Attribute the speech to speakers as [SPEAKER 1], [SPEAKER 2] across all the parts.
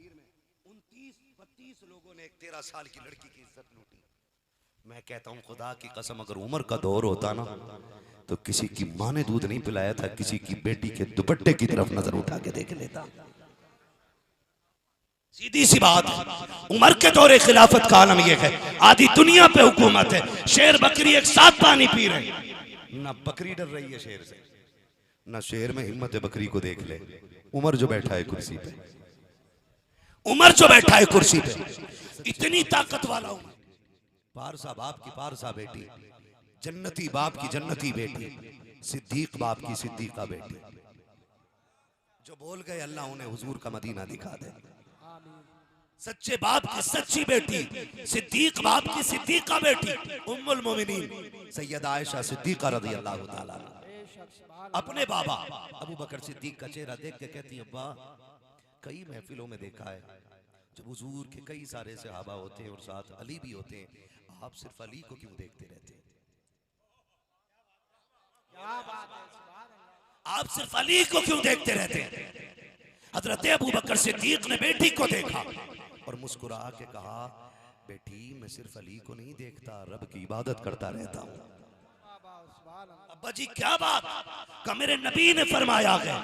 [SPEAKER 1] 29-32 लोगों ने एक 13 साल की लड़की की इज्जत लूटी। मैं कहता हूँ खुदा की कसम, अगर उमर का दौर होता ना तो किसी की माँ ने दूध नहीं पिलाया था, किसी की बेटी के दुपट्टे की तरफ नजर उठा के देख लेता। सीधी सी बात है, उमर के दौरे खिलाफत का आलम यह है, आधी दुनिया पे हुकूमत है, शेर बकरी एक साथ पानी पी रहे, ना बकरी डर रही है शेर से, ना शेर में हिम्मत है बकरी को देख ले। उमर जो बैठा है कुर्सी पे, उमर जो बैठा है कुर्सी पे, इतनी ताकत वाला उमर, पारसा बाप की पारसा बेटी, जन्नती बाप की जन्नती बेटी, सिद्दीक बाप की सिद्दीका बेटी, जो बोल गए अल्लाह उन्हें हुजूर का मदीना दिखा दे। सच्चे बाप की सच्ची बेटी, सिद्दीक बाप की सिद्दीका बेटी, उम्मुल मोमिनीन सैयदा आयशा सिद्दीका रज़ी अल्लाह ताला अपने बाबा अबू बकर सिद्दीक का चेहरा देख के कहती है, अब्बा कई महफिलों में देखा है जब हुजूर के कई सारे सहाबा होते हैं और साथ अली भी होते हैं, आप सिर्फ अली को क्यों देखते रहते हैं? आप सिर्फ अली को क्यों देखते रहते हैं? हजरत अबू बकर सिद्दीक ने बेटी को देखा और मुस्कुरा के कहा, बेटी मैं सिर्फ अली को नहीं देखता, रब की इबादत करता रहता हूँ। अब्बा जी क्या बात, का मेरे नबी ने फरमाया है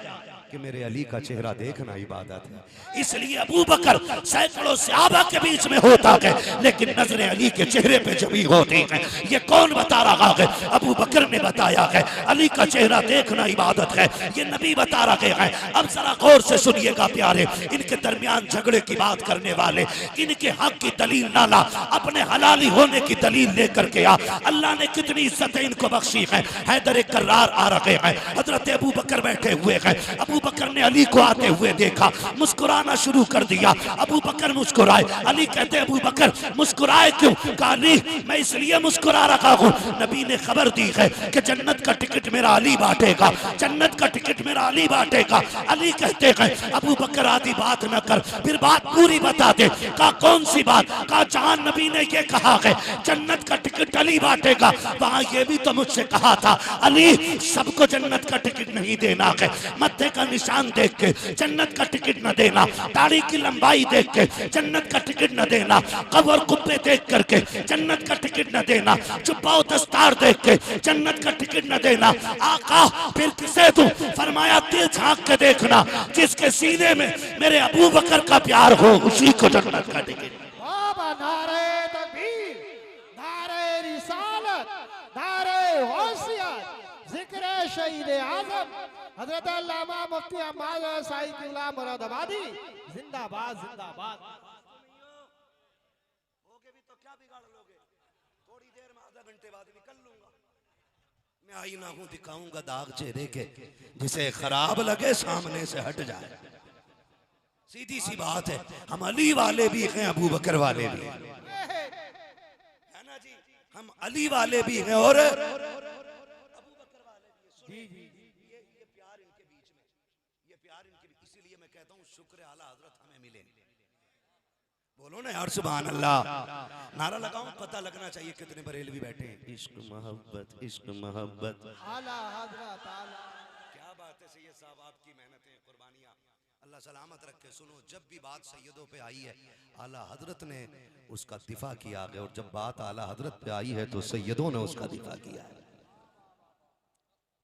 [SPEAKER 1] कि मेरे अली का चेहरा देखना इबादत है, इसलिए अबू बकर सैकड़ों सहाबा के बीच में होता है लेकिन नजरें अली के चेहरे पे जमी होती है। ये कौन बता रहा है? अबू बकर ने बताया है, अली का चेहरा देखना इबादत है, ये नबी बता रहे हैं। अब जरा गौर से सुनिएगा प्यारे, इनके दरमियान झगड़े की बात करने वाले, इनके हक की दलील ना ला, अपने हलाली होने की दलील लेकर के आ। अल्लाह ने कितनी इज्जतें इनको बख्शी है। हैदर कर्रार आ रहे हैं, हजरत अबू बकर बैठे हुए हैं, अबू बकर ने अली को आते हुए देखा, मुस्कुराना शुरू कर दिया। अबू बकर मुस्कुराए, अली कहते अबू बकर मुस्कुराए क्यों? कहा अली मैं इसलिए मुस्कुरा रहा हूँ, नबी ने खबर दी है कि जन्नत का टिकट मेरा अली बांटेगा, जन्नत का टिकट मेरा अली बांटेगा। अली कहते हैं अबू बकर आधी बात न कर, फिर बात पूरी बता दे। कहा कौन सी बात? कहा जहां नबी ने ये कहा है जन्नत का टिकट अली बांटेगा, वहां ये भी तो मुझसे कहा था अली सबको जन्नत का टिकट नहीं देना है, मत्थे का निशान देख के जन्नत का टिकट न देना, दाढ़ी की लंबाई देख के जन्नत का टिकट न देना, कब्र कुब्बे देख करके जन्नत का टिकट न देना, चुप्पा दस्तार देख के जन्नत का टिकट न देना। आका फिर किसे तू? फरमाया दिल झांक के देखना, जिसके सीने में मेरे अबू बकर का प्यार हो उसी को जन्नत का टिकट।
[SPEAKER 2] नारे तकबीर, नारे रिसालत, नारे गौसियत, जिक्र शहीद आजम हजरत अल्लामा मुफ्ती अहमद साईं किबला मुरादाबादी जिंदाबाद जिंदाबाद।
[SPEAKER 1] होगे भी तो क्या बिगाड़ लोगे, थोड़ी देर में आधा घंटे बाद निकल लूंगा। मैं आई ना हूं दिखाऊंगा दाग चेहरे के, जिसे खराब लगे सामने से हट जाए। सीधी सी बात है, हम अली वाले भी हैं, अबू बकर वाले भी हैं, है ना जी? हम अली वाले भी हैं और अबू बकर वाले भी हैं। ये प्यार इनके बीच में, ये प्यार इनके, इसीलिए मैं कहता हूँ शुक्र आला हजरत हमें मिले। बोलो ना यार सुभान अल्लाह, नारा लगाऊं, पता लगना चाहिए कितने बरेलवी बैठे हैं। इश्क मोहब्बत, इश्क मोहब्बत,
[SPEAKER 2] आला हजरत आला।
[SPEAKER 1] क्या बात है सैयद साहब, आपकी मेहनतें कुर्बानियां अल्लाह सलामत रखे। सुनो, जब भी बात सैयदों पे आई है आला हजरत ने उसका दिफा किया है, और जब बात आला हजरत पे आई है तो सैयदों ने उसका दिफा किया है।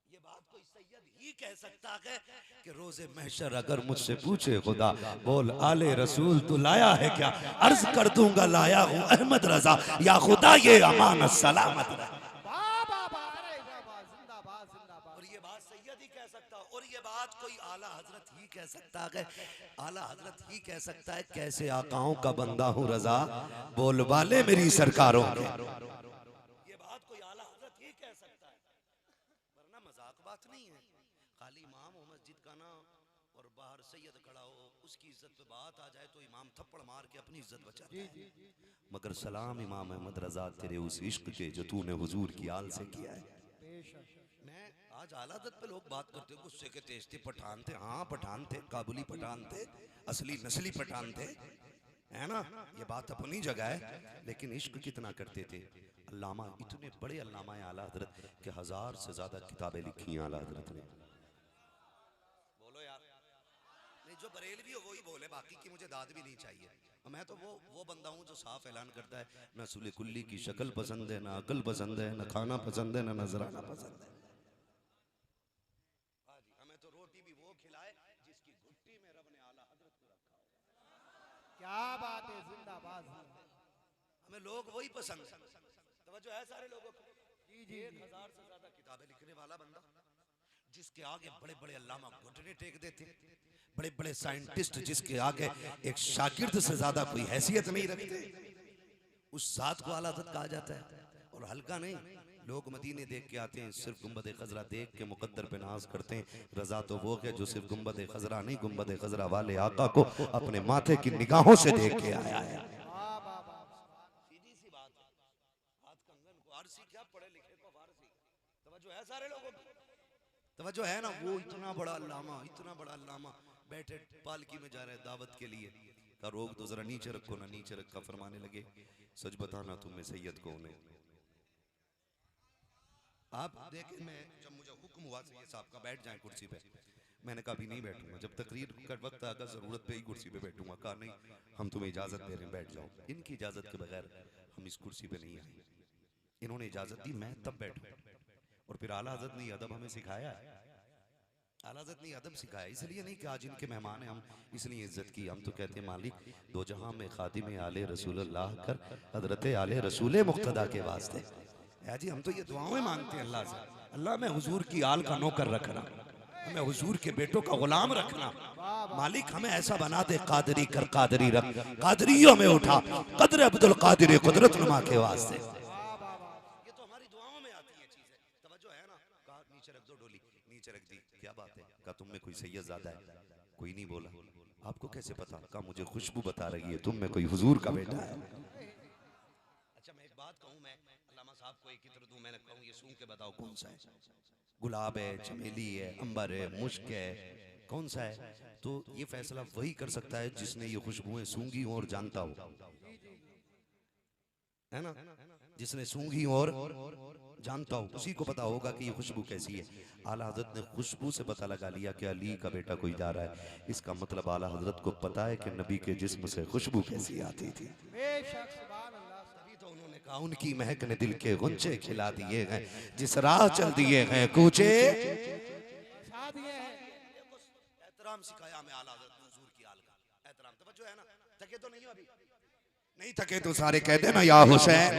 [SPEAKER 1] ये बात कोई सैयद ही कह सकता है कि रोजे महशर अगर मुझसे पूछे खुदा बोल आले रसूल तू लाया है क्या, अर्ज कर दूंगा लाया हूं अहमद रजा, या खुदा ये अमानत सलामत रहे। और ये बात सैयद ही कह सकता, और ये बात कोई आला हजरत ही कह सकता है, आला हजरत ही कह सकता है। कैसे आकाओं का बंदा हूँ रजा, बोल वाले मेरी सरकारों के, ये बात कोई आला हजरत ही कह सकता है, वरना मजाक बात नहीं है। खाली इमाम हो मस्जिद का ना और बाहर सैयद खड़ा हो, उसकी इज्जत पे बात आ जाए तो इमाम थप्पड़ मार के अपनी इज्जत बचाता है। मगर सलाम इमाम अहमद रजा तेरे उस इश्क के जो तूने हुजूर की आल से किया है। मैं आज आलादत पे लोग बात करते, गुस्से के तेज थे, पठान थे, हाँ पठान थे, काबुली पठान थे, असली नस्ली पठान थे, है ना? ये बात अपनी जगह है, लेकिन इश्क कितना करते थे। अल्लामा, इतने बड़े अल्लामा है आला हजरत के 1000 से ज्यादा किताबें लिखी हैं आला हजरत ने। बोलो यार, नहीं जो बरेलवी हो वही बोले, बाकी की मुझे दाद भी नहीं चाहिए। और मैं तो वो बंदा हूँ जो साफ ऐलान करता है, ना सुले कुल्ली की शक्ल पसंद है, ना अकल पसंद है, ना खाना पसंद है, ना नजराना पसंद है। हाँ जी, हमें तो रोटी भी वो खिलाए जिसकी घुट्टी में रब ने आला हजरत को रखा हो।
[SPEAKER 2] क्या बात है, जिंदाबाद।
[SPEAKER 1] हमें लोग वही पसंद है। तवज्जो है सारे लोगों को।
[SPEAKER 2] जी जी
[SPEAKER 1] 1000 से ज्यादा किताबें लिखने वाला बंदा, जिसके आगे बड़े बड़े अल्लामा घुटने टेक देते, बड़े बड़े साइंटिस्ट जिसके आगे एक शागिर्द से ज्यादा कोई हैसियत नहीं रखते, उस जात को आला हज़रत कहा जाता है। और हल्का नहीं, लोग मदीने देख के आते हैं, सिर्फ गुंबद खजरा देख के मुकद्दर पे नाज करते हैं। रजा तो वो है जो सिर्फ गुंबद खजरा नहीं, गुंबद खजरा वाले आका को अपने माथे की निगाहों से देख के आया है।
[SPEAKER 2] वाह वाह वाह।
[SPEAKER 1] सीधी सी बात है। हाथ कंगन को आरसी क्या, पढ़े लिखे को फारसी। तवज्जो है सारे लोगों की, तवज्जो है ना। वो इतना बड़ा अल्लामा, इतना बड़ा अल्लामा बैठे पालकी में जा रहे हैं दावत के लिए, का रोग तो जरा नीचे रखो ना, नीचे रखा। फरमाने लगे सच बताना तुम्हें सैयद कौन है। आप देखें, मैं जब मुझे हुक्म हुआ सैयद साहब का बैठ जाए कुर्सी पे, मैंने कहा अभी नहीं बैठूंगा, जब तकरीर का वक्त आएगा जरूरत पे ही कुर्सी पे बैठूंगा। कहा नहीं, हम तुम्हें इजाजत दे रहे हैं, बैठ जाओ। इनकी इजाजत के बगैर हम इस कुर्सी पे नहीं आए। इन्होंने इजाजत दी, मैं तब बैठूं। और फिर आला हज़रत ने अदब हमें सिखाया है। आला हज़रत ने अदब सिखाया, इसलिए नहीं कि आज इनके मेहमान हैं हम इसलिए इज्जत की। हम तो कहते हैं मालिक दो जहां में खादिम आले रसूलुल्लाह कर हजरत आले रसूल मुक्तदा के वास्ते है जी। हम तो ये दुआएं मांगते हैं अल्लाह से, अल्लाह में हुजूर की आल का नौकर रखना, हमें हुजूर के बेटों का गुलाम रखना। मालिक हमें ऐसा बना दे, कादरी कर कादरी रख, कादरियों में उठा कदर अब्दुल कादिर कुदरत नुमा के वास्ते। ये तो हमारी दुआओं में आती है चीजें। तवज्जो है ना। कहा नीचे रख दो डोली, नीचे रख दी। क्या बात है? कहा तुम में कोई सैयद ज़्यादा है? कोई नहीं बोला। आपको कैसे पता? कहा मुझे खुशबू बता रही है तुम में कोई हुजूर का बेटा है। अच्छा मैं एक बात कहूँ, मैं अल्लामा साहब को एक इत्र दूं, मैंने कहूँ ये सूंघ के बताओ कौन सा है? गुलाब है, चमेली है, अंबर है, मुश्क है, कौन सा है? तो ये फैसला वही कर सकता है जिसने ये खुशबुएं सूंघी हो और जानता हो, है ना। जिसने सूंघी और जानता हो उसी को पता होगा कि ये खुशबू कैसी है। आला हजरत ने खुशबू से पता लगा लिया कि अली का बेटा कोई जा रहा है। इसका मतलब आला हजरत को पता है कि नबी के जिस्म से खुशबू कैसी आती थी।
[SPEAKER 2] बेशक सुभान अल्लाह।
[SPEAKER 1] तभी तो उन्होंने कहा उनकी महक ने दिल के गुंचे खिला दिए हैं, जिस राह चल दिए हैं कूचे
[SPEAKER 2] बसा दिए हैं।
[SPEAKER 1] एहतराम सिखाया हमें आला हजरत ने हुजूर की आल का एहतराम। तवज्जो है ना। थके तो नहीं हो अभी? नहीं थके तो सारे कहते ना या हुसैन।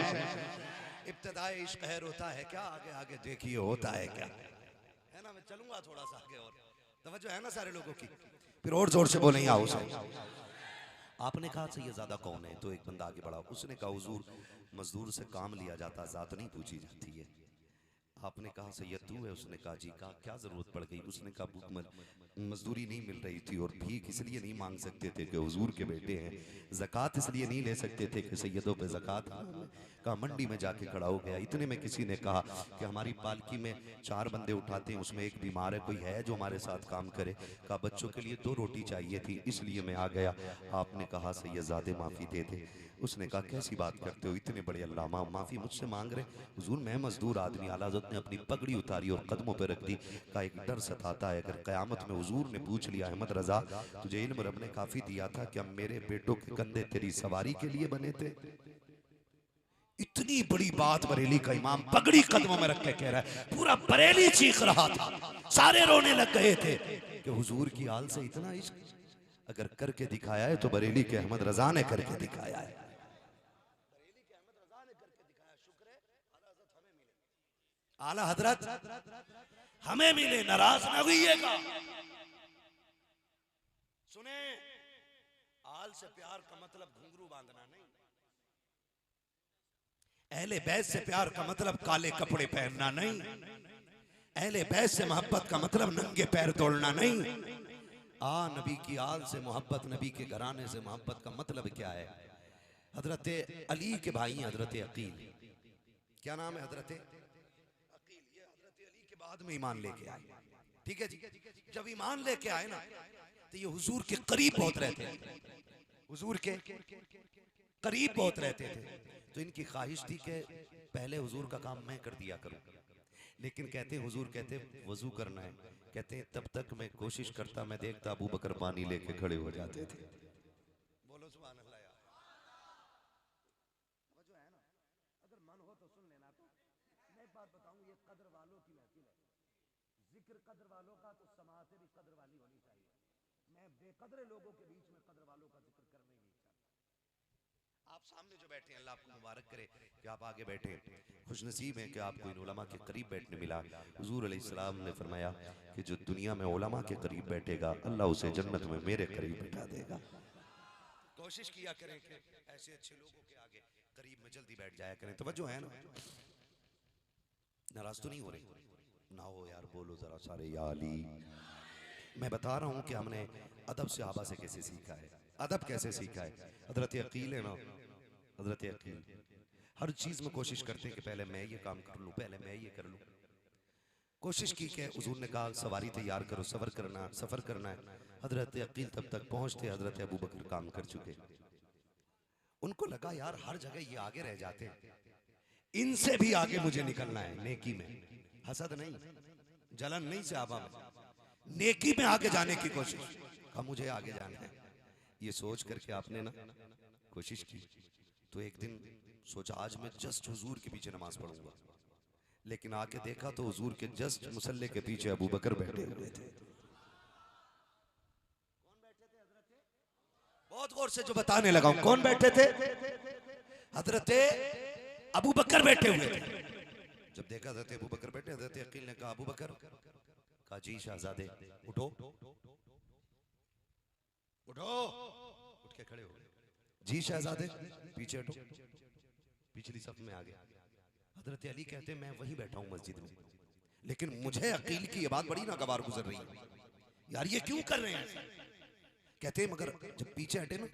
[SPEAKER 1] इब्तिदाई इश्क खैर होता है क्या, आगे आगे देखिए होता है क्या, है ना। मैं चलूंगा थोड़ा सा आगे और। तवज्जो है ना सारे लोगों की। फिर और जोर से बोले या हुसैन। आपने कहा सैयद ज़्यादा कौन है? तो एक बंदा आगे बढ़ा, उसने कहा हुजूर मजदूर से काम लिया जाता, जात नहीं पूछी जाती है। आपने कहा सैयद तू है? उसने कहा जी। कहा क्या जरूरत पड़ गई? उसने कहा भूख मजदूरी नहीं मिल रही थी और भीख इसलिए नहीं मांग सकते थे कि हुजूर के बेटे हैं, ज़कात इसलिए नहीं ले सकते थे कि सैयदों पे ज़कात। कहा मंडी में जाके खड़ा हो गया। इतने में किसी ने कहा कि हमारी पालकी में 4 बंदे उठाते हैं, उसमें एक बीमार है, कोई है जो हमारे साथ काम करे? कहा बच्चों के लिए 2 रोटी चाहिए थी इसलिए मैं आ गया। आपने कहा सैयदजादे माफ़ी दे दे। उसने कहा कैसी बात करते हो, इतने बड़े अल्लामा माफ़ी मुझसे मांग रहे? हुजूर मैं मजदूर आदमी। आला हज़रत ने अपनी पगड़ी उतारी और कदमों पर रख दी। कहा एक डर सताता है, अगर क़यामत में हुजूर ने पूछ लिया अहमद रजा तुझे इल्म रब ने काफ़ी दिया था, क्या मेरे बेटों के कंधे तेरी सवारी के लिए बने थे? इतनी बड़ी बात बरेली का इमाम पगड़ी कदमों में रख के कह रहा है। पूरा बरेली चीख रहा था, सारे रोने लग गए थे कि हुजूर की आल से इतना इश्क अगर करके दिखाया है तो बरेली के अहमद रजा ने करके दिखाया है। आला हजरत हमें मिले, नाराज न होइएगा। सुने, आल से प्यार का मतलब घुंघरू बांधना नहीं, अहले बैत से प्यार का मतलब काले कपड़े पहनना नहीं, अहले बैत से मोहब्बत का मतलब नंगे पैर तोड़ना नहीं। नबी की आल से मोहब्बत, नबी के घराने से मोहब्बत का मतलब क्या है? हजरत अली के भाई हजरत अकील, क्या नाम है? हजरत अकील। ये हजरत अली के बाद में ईमान लेके आए, ठीक है जी। जब ईमान लेके आए ना तो ये हुजूर के करीब बहुत रहते थे, हुजूर के करीब बहुत रहते थे। तो इनकी ख्वाहिश थी कि पहले हुजूर का काम मैं कर दिया करूं, लेकिन कहते हुजूर कहते वजू करना है, कहते हैं तब तक मैं कोशिश करता, मैं देखता अबू बकर पानी लेके खड़े हो जाते थे। बोलो सुभान अल्लाह यार।
[SPEAKER 3] जो है ना, अगर मन हो तो सुन लेना। तो मैं एक बात बताऊं, ये कदर वालों की महफिल है। जिक्र कदर वालों का तो समाज से भी कदर वाली होनी चाहिए। मैं बेकदरे लोगों के बीच में कदर वालों का जिक्र करना ही नहीं चाहता।
[SPEAKER 1] आप सामने जो बैठे हैं, अल्लाह आपको मुबारक करे कि आप आगे बैठे, खुशनसीब हैं कि आपको इन उलमा के करीब बैठने मिला। हुजूर अलैहिस्सलाम ने फरमाया कि जो दुनिया में उलमा के करीब बैठेगा, अल्लाह उसे जन्नत में मेरे करीब बैठा देगा। कोशिश किया करें कि ऐसे अच्छे लोगों के आगे करीब में जल्दी बैठ जाया करें। तवज्जो है ना? नाराज तो नहीं हो रही? ना हो यार, बोलो जरा सारे या अली। मैं बता रहा हूं कि हमने अदब सहाबा से कैसे सीखा है। अदब कैसे सीखा है? हजरत अकील है ना, हजरत अकील हर चीज में कोशिश करते हैं कि पहले मैं ये काम कर लूं, पहले मैं ये कर लूं। कोशिश की कि हुजूर ने कहा सवारी तैयार करो, सफर करना है। हजरत अकील तब तक पहुंचते हजरत अबू बकर काम कर चुके। उनको लगा यार हर जगह ये आगे रह जाते हैं, इनसे भी आगे मुझे निकलना है नेकी में। हसद नहीं, जलन नहीं, सहाबा में नेकी में आगे जाने की कोशिश का, मुझे आगे जाना है। ये सोच करके आपने ना कोशिश की। तो एक दिन सोचा आज मैं जस्ट हुजूर के पीछे नमाज पढ़ूंगा, लेकिन आके देखा तो हुजूर के जस्ट मुसल्ले के पीछे अबू बकर बैठे हुए थे। बहुत गौर से जो बताने लगा हूं, कौन बैठे थे? हजरत अबू बकर बैठे हुए थे। जब देखा हजरत अबू बकर बैठे, हजरत अकील ने कहा अबू बकर, कहा जी शहजादे उठो, उठो, उठ के खड़े हो गए। जी शहजादे पीछे हटो, पिछली सफ में आ गए। हजरत अली कहते मैं वही बैठा हूं मस्जिद में, लेकिन मुझे अकील की ये बात बड़ी नागवार गुजर रही है, यार ये क्यों कर रहे हैं? कहते मगर जब पीछे हटे ना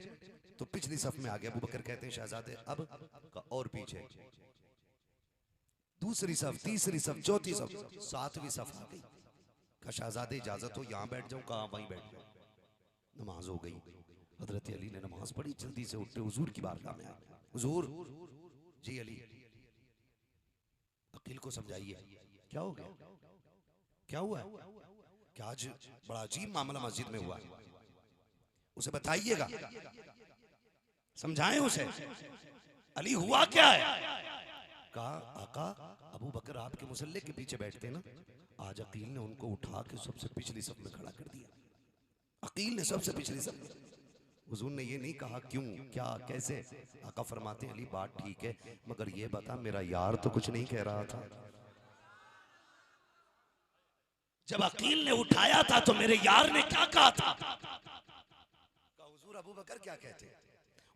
[SPEAKER 1] तो पिछली सफ में आ गया। अबू बकर कहते हैं शहजादे अब का और पीछे, दूसरी सफ, तीसरी सफ, चौथी सफ, सातवीं सफ आ गई। कहा शहजादे इजाजत हो यहां बैठ जाऊं? कहा वहीं बैठ जाओ। नमाज हो गई। हजरत अली ने नमाज पढ़ी, जल्दी से उठते हुजूर की बारगाह में आए। हुजूर जी अली अकील को समझाइए क्या हो गया, क्या हुआ है? क्या आज बड़ा अजीब मामला मस्जिद में हुआ है, उसे बताइएगा, समझाएं उसे। अली हुआ क्या है? कहा आका अबू बकर आपके मुसल्ले के पीछे बैठते ना, आज अकील ने उनको उठा के सबसे पिछली सफ में खड़ा कर दिया। अकील ने सबसे पिछली सफ में। हुजूर ने ये नहीं कहा क्यों, क्या, कैसे। आका फरमाते अली बात ठीक है, मगर ये बता मेरा यार तो कुछ नहीं कह रहा था। जब अकील ने उठाया था तो मेरे यार ने क्या कहा था? हुजूर अबू बकर क्या कहते?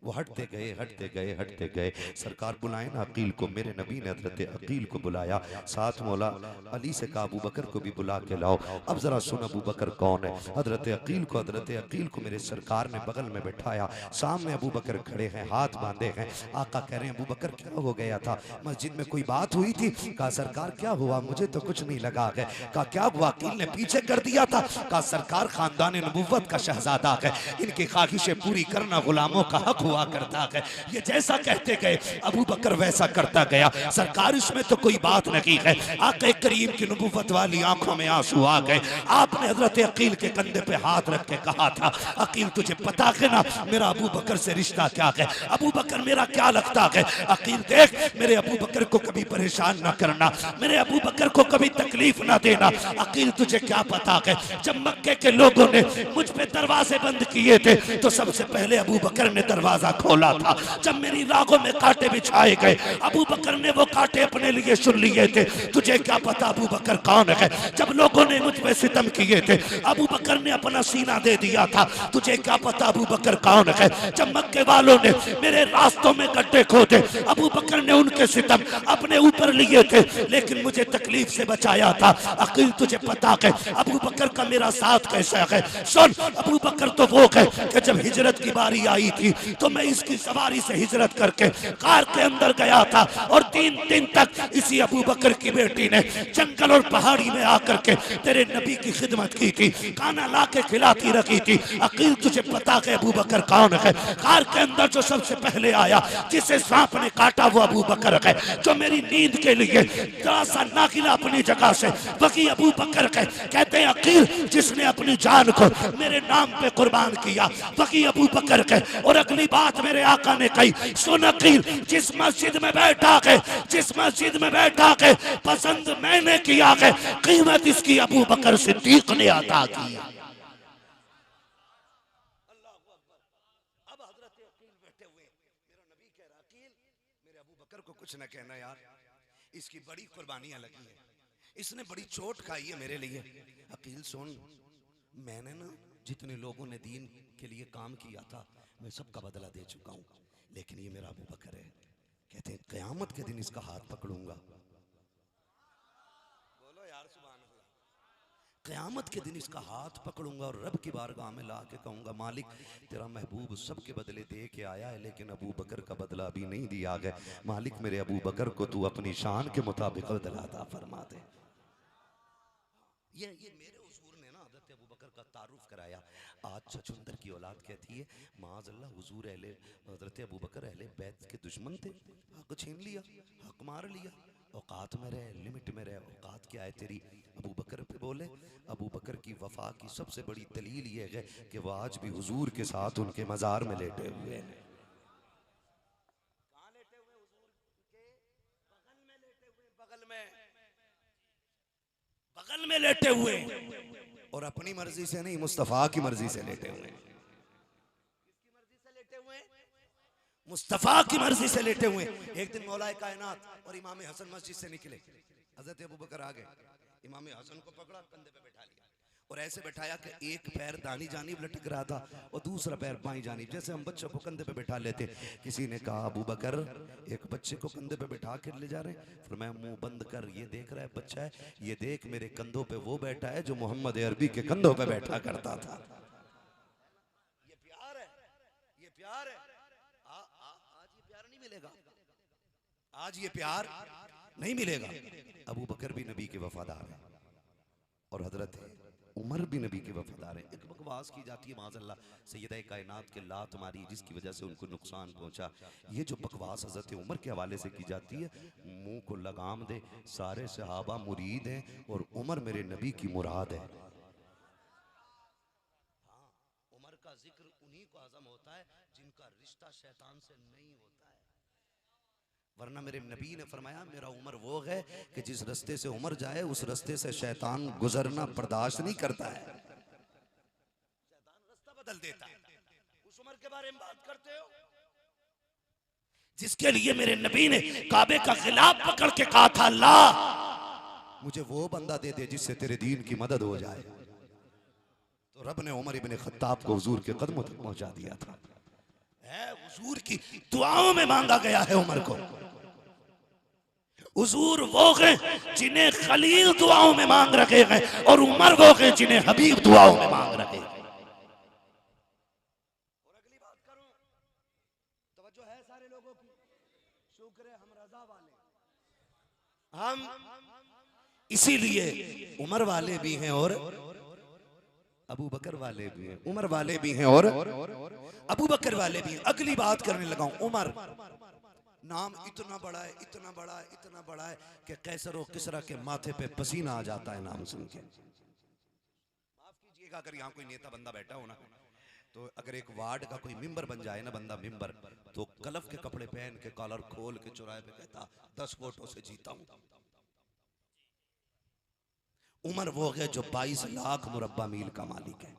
[SPEAKER 1] वो हटते गए, हटते गए, हटते गए। सरकार बुलाए ना अकील को। मेरे नबी ने हजरत अकील को बुलाया, साथ मौला अली से कहा अबू बकर को भी बुला के लाओ। अब जरा सुन अबू बकर कौन है? हजरत अकील को मेरे सरकार ने बगल में बैठाया। सामने अबू बकर खड़े हैं, हाथ बांधे हैं। आका कह रहे हैं अबू बकर क्या हो गया था? मस्जिद में कोई बात हुई थी? कहा सरकार क्या हुआ, मुझे तो कुछ नहीं लगा है। कहा क्या हुआ? अकील ने पीछे कर दिया था। कहा सरकार खानदान नबुव्वत का शहजादा है, इनकी ख्वाहिशें पूरी करना गुलामों का हक हुआ करता है। ये जैसा कहते गए अबू बकर वैसा करता गया। सरकार इसमें तो कोई बात नहीं है। आके करीम की नबुव्वत वाली आंखों में आंसू आ गए। आपने हजरत अकील के कंधे पे हाथ रख के कहा था अकील तुझे पता है ना मेरा अबू बकर से रिश्ता क्या है? अबू बकर मेरा क्या लगता है? अकील देख मेरे अबू बकर को कभी परेशान ना करना, मेरे अबू बकर को कभी तकलीफ ना देना। अकील तुझे क्या पता है जब मक्के के लोगों ने मुझ पे दरवाजे बंद किए थे तो सबसे पहले अबू बकर ने दरवाजा खोला था। जब मेरी रागों में कांटे बिछाए गए अबू बकर ने वो कांटे अपने लिए सुन लिए थे। तुझे क्या पता अबू बकर कौन है? जब लोगों ने मुझ पे सितम किए थे अबू बकर ने अपना सीना दे दिया था। तुझे क्या पता अबू बकर कौन है? जब मक्के वालों ने मेरे रास्तों में गड्ढे खोदे अबू बकर ने उनके सितम अपने ऊपर लिए थे, लेकिन मुझे तकलीफ से बचाया था। अकील तुझे पता है अबू बकर का मेरा साथ कैसा है? सुन अबू बकर तो वो है कि जब हिजरत की बारी आई थी तो मैं इसकी सवारी से हिजरत करके कार के अंदर गया था और 3 दिन तक इसी अबू बकर की बेटी ने जंगल और पहाड़ी में आकर के तेरे नबी की खिदमत की थी, खाना ला के खिलाती रखी थी। अकील तुझे पता है अबू बकर कौन है? कार के अंदर जो सबसे पहले आया, जिसे सांप ने काटा, वो अबू बकर है। जो मेरी नींद के लिए जरा सा नागिला अपनी जगह से वही अबू बकर है। कहते हैं अकील जिसने अपनी जान को मेरे नाम पे कुर्बान किया वही अबू बकर है। और अगली बात मेरे आका ने कही, सुन अकील, जिस मस्जिद में बैठा है, जिस मस्जिद में बैठा है, पसंद मैंने किया है, कीमत इसकी अबू बकर सिद्दीक ने अता की। अब हजरत अकील बैठे हुए, मेरा नबी कह रहा, अकील मेरे अबू बकर को कुछ न कहना यार, इसकी बड़ी कुर्बानियां लगी हैं, इसने बड़ी चोट खाई है मेरे लिए। अकील सुन, मैंने ना जितने लोगों ने दीन के लिए काम किया था मैं सबका बदला दे चुका हूं, लेकिन ये मेरा अबू बकर है। कहते हैं कयामत के दिन इसका हाथ पकड़ूंगा। बोलो यार सुभान अल्लाह। कयामत के दिन इसका हाथ पकड़ूंगा और रब की बारगाह में ला के कहूंगा, मालिक तेरा महबूब सबके बदले दे के आया है, लेकिन अबू बकर का बदला अभी नहीं दिया गया। मालिक मेरे अबू बकर को तू अपनी शान के मुताबिक बदला अता फरमा दे। ये मेरे हुजूर ने ना हज़रत अबू बकर का तारुफ कराया। आज छछुंदर की औलाद कहती है माज़अल्लाह हुजूर अहले हज़रत अबू बकर अहले बैत के दुश्मन थे, हक छीन लिया, हक मार लिया, औकात में रहे, लिमिट में रहे। औकात क्या है तेरी? अबू बकर पे बोले। अबू बकर की वफा की सबसे बड़ी दलील ये है कि वह आज भी हुजूर के साथ उनके मज़ार में लेटे हुए हैं। कहाँ लेटे हुए? हुजूर के बगल में लेटे हुए, बगल में लेटे हुए, और अपनी मर्जी से नहीं, मुस्तफा की मर्जी से लेटे हुए। किसकी मर्जी से लेटे हुए? मुस्तफा की मर्जी से लेटे हुए। एक दिन मौलाए कायनात और इमाम हसन मस्जिद से निकले, हजरत अबू बकर आ गए, इमाम हसन को पकड़ा, कंधे पे बैठा लिया और ऐसे बैठाया कि एक पैर दानी जानिब लटक रहा था और दूसरा पैर बाईं जानिब, जैसे हम बच्चों को कंधे पे बैठा लेते। किसी ने कहा अबू बकर एक बच्चे को कंधे पे बैठा के ले जा रहे हैं। फिर मैं मुंह बंद कर, ये देख रहा है बच्चा है, ये देख मेरे कंधों पे वो बैठा है जो मोहम्मद अरबी के कंधों पे बैठा करता था। ये प्यार है, ये प्यार है। आज ये प्यार नहीं मिलेगा, आज ये प्यार नहीं मिलेगा। अबू बकर भी नबी के वफादार है और हजरत उमर भी नबी के वफादार है। एक बकवास की जाती है माज़अल्लाह सैयदा कायनात के लात मारी जिसकी वजह से उनको नुकसान पहुंचा। ये जो बकवास हजरत उमर के हवाले से की जाती है, मुंह को लगाम दे, सारे सहाबा मुरीद हैं और उमर मेरे नबी की मुराद है। हाँ, उमर का जिक्र उन्हीं को आज़म होता है जिनका रिश्ता शैतान से नहीं होता है, वरना मेरे नबी ने फरमाया मेरा उमर वो है कि जिस रास्ते से उमर जाए उस रास्ते से शैतान गुजरना बर्दाश्त नहीं करता है, शैतान रास्ता बदल देता है। उस उमर के बारे में बात करते हो जिसके लिए मेरे नबी ने काबे का खिलाफ पकड़ के कहा था, अल्लाह मुझे वो बंदा दे दे जिससे तेरे दीन की मदद हो जाए। तो रब ने उमर इब्ने खत्ताब को हुजूर के कदमों तक पहुंचा दिया था। हुजूर की दुआओं में मांगा गया है उमर को। हुजूर वो हैं जिन्हें खलील दुआओं में मांग रखे हैं और उमर वो हैं जिन्हें हबीब दुआओं में मांग रखे हैं। और अगली बात करूं, तवज्जो है सारे लोगों की? शुक्र है हम रजा वाले, हम इसीलिए उमर वाले भी हैं और अबू बकर वाले भी हैं, उमर वाले भी हैं और अबू बकर वाले भी हैं। अगली बात करने लगा हूं, उमर नाम इतना बड़ा है, इतना बड़ा है, इतना बड़ा है कि कैसर और किसरा के माथे पे पसीना आ जाता है नाम सुन के। माफ कीजिएगा अगर यहाँ कोई नेता बंदा बैठा हो ना, तो अगर एक वार्ड का कोई मिंबर बन जाए ना बंदा मिंबर, तो कलफ के कपड़े पहन के कॉलर खोल के चौराहे पे कहता 10 वोटों से जीता हूं। उमर वो है जो 22 लाख मुरब्बा मील का मालिक है,